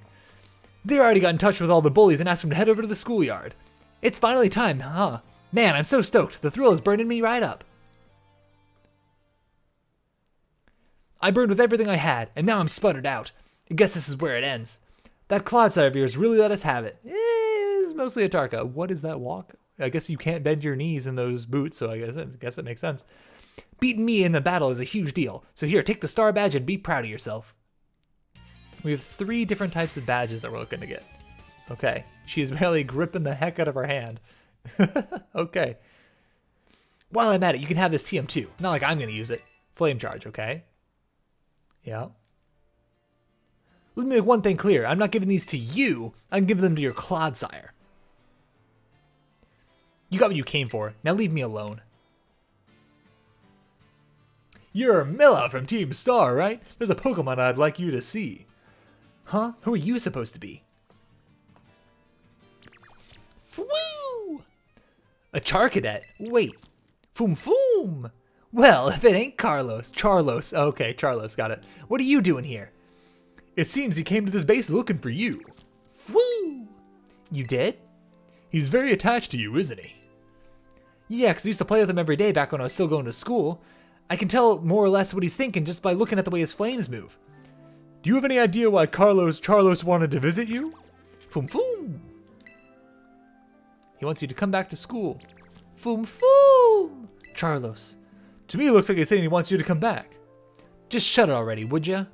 They already got in touch with all the bullies and asked them to head over to the schoolyard. It's finally time, huh? Man, I'm so stoked. The thrill is burning me right up. I burned with everything I had, and now I'm sputtered out. I guess this is where it ends. That Clodsire of yours really let us have it. It's mostly a Tarka. What is that walk? I guess you can't bend your knees in those boots, so I guess it makes sense. Beating me in the battle is a huge deal. So here, take the star badge and be proud of yourself. We have 3 different types of badges that we're looking to get. Okay. She's barely gripping the heck out of her hand. Okay. While I'm at it, you can have this TM too. Not like I'm going to use it. Flame charge, okay? Yeah. Let me make one thing clear. I'm not giving these to you. I'm giving them to your Clodsire. You got what you came for. Now leave me alone. You're Mela from Team Star, right? There's a Pokemon I'd like you to see. Huh? Who are you supposed to be? Woo! A Charcadet? Wait. Foom foom! Well, if it ain't Carlos. Charlos. Okay, Charlos, got it. What are you doing here? It seems he came to this base looking for you. Woo! You did? He's very attached to you, isn't he? Yeah, because I used to play with him every day back when I was still going to school. I can tell more or less what he's thinking just by looking at the way his flames move. Do you have any idea why Charlos wanted to visit you? Foom foom! He wants you to come back to school. Foom foom! Charlos. To me, it looks like he's saying he wants you to come back. Just shut it already, would ya?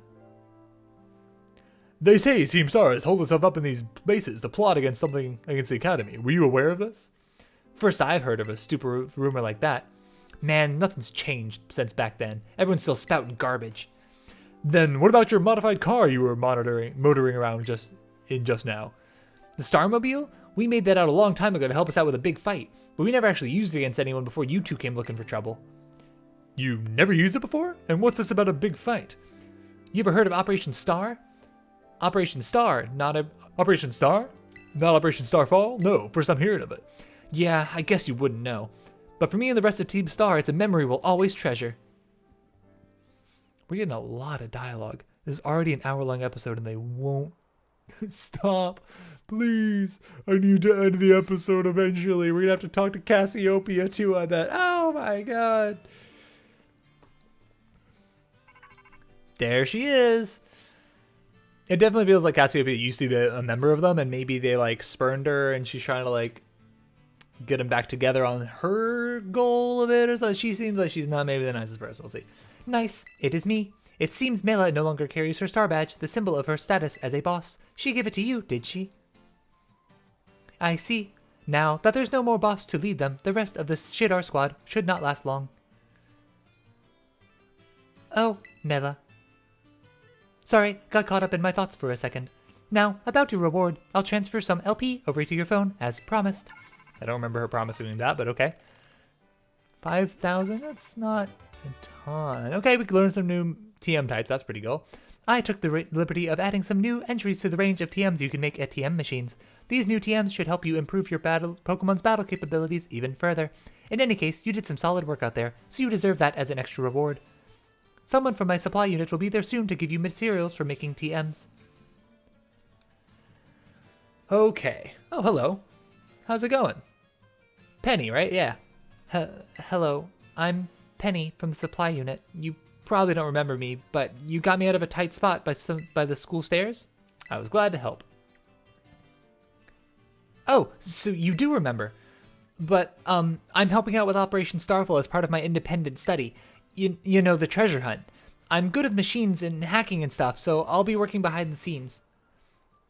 They say Team Star has holed itself up in these bases to plot against the Academy. Were you aware of this? First I've heard of a stupid rumor like that. Man, nothing's changed since back then. Everyone's still spouting garbage. Then what about your modified car you were motoring around just now? The Starmobile? We made that out a long time ago to help us out with a big fight, but we never actually used it against anyone before you two came looking for trouble. You never used it before? And what's this about a big fight? You ever heard of Operation Star? Operation Star, Operation Star? Not Operation Starfall? No, first I'm hearing of it. Yeah, I guess you wouldn't know. But for me and the rest of Team Star, it's a memory we'll always treasure. We're getting a lot of dialogue. This is already an hour-long episode and they won't stop. Please, I need to end the episode eventually. We're going to have to talk to Cassiopeia too, I bet. Oh my god. There she is. It definitely feels like Cassiopeia used to be a member of them, and maybe they like spurned her and she's trying to like get them back together on her goal of it or something. She seems like she's not maybe the nicest person. We'll see. Nice, it is me. It seems Mela no longer carries her star badge, the symbol of her status as a boss. She gave it to you, did she? I see. Now that there's no more boss to lead them, the rest of the Shidar squad should not last long. Oh, Mela. Sorry, got caught up in my thoughts for a second. Now, about your reward, I'll transfer some LP over to your phone, as promised. I don't remember her promising that, but okay. 5,000? That's not a ton. Okay, we can learn some new TM types. That's pretty cool. I took the liberty of adding some new entries to the range of TMs you can make at TM machines. These new TMs should help you improve your Pokemon's battle capabilities even further. In any case, you did some solid work out there, so you deserve that as an extra reward. Someone from my supply unit will be there soon to give you materials for making TMs. Okay. Oh, hello. How's it going? Penny, right? Yeah. Hello. I'm Penny from the supply unit. You probably don't remember me, but you got me out of a tight spot by the school stairs. I was glad to help. Oh, so you do remember. But I'm helping out with Operation Starfall as part of my independent study. You know, the treasure hunt. I'm good at machines and hacking and stuff, so I'll be working behind the scenes.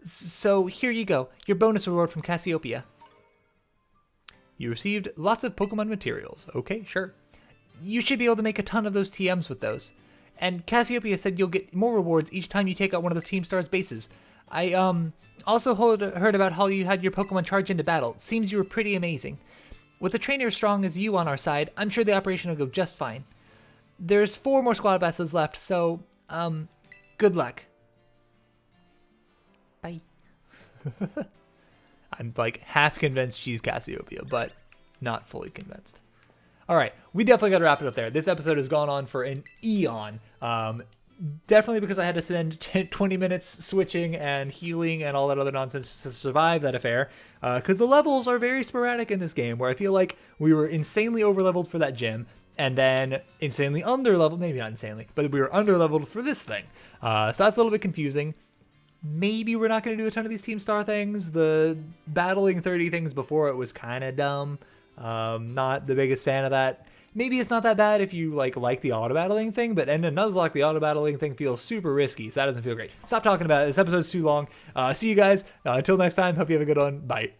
So here you go, your bonus reward from Cassiopeia. You received lots of Pokemon materials. Okay, sure. You should be able to make a ton of those TMs with those. And Cassiopeia said you'll get more rewards each time you take out one of the Team Star's bases. I also heard about how you had your Pokemon charge into battle. Seems you were pretty amazing. With a trainer as strong as you on our side, I'm sure the operation will go just fine. There's 4 more squad passes left, so, good luck. Bye. I'm like half convinced she's Cassiopeia, but not fully convinced. All right, we definitely got to wrap it up there. This episode has gone on for an eon. Definitely because I had to spend 20 minutes switching and healing and all that other nonsense to survive that affair. Because the levels are very sporadic in this game, where I feel like we were insanely overleveled for that gym, and then insanely underleveled, maybe not insanely, but we were underleveled for this thing. So that's a little bit confusing. Maybe we're not going to do a ton of these Team Star things. The battling 30 things before it was kind of dumb. Not the biggest fan of that. Maybe it's not that bad if you like the auto battling thing, but in the Nuzlocke, the auto battling thing feels super risky, so that doesn't feel great. Stop talking about it. This episode's too long. See you guys. Until next time, hope you have a good one. Bye.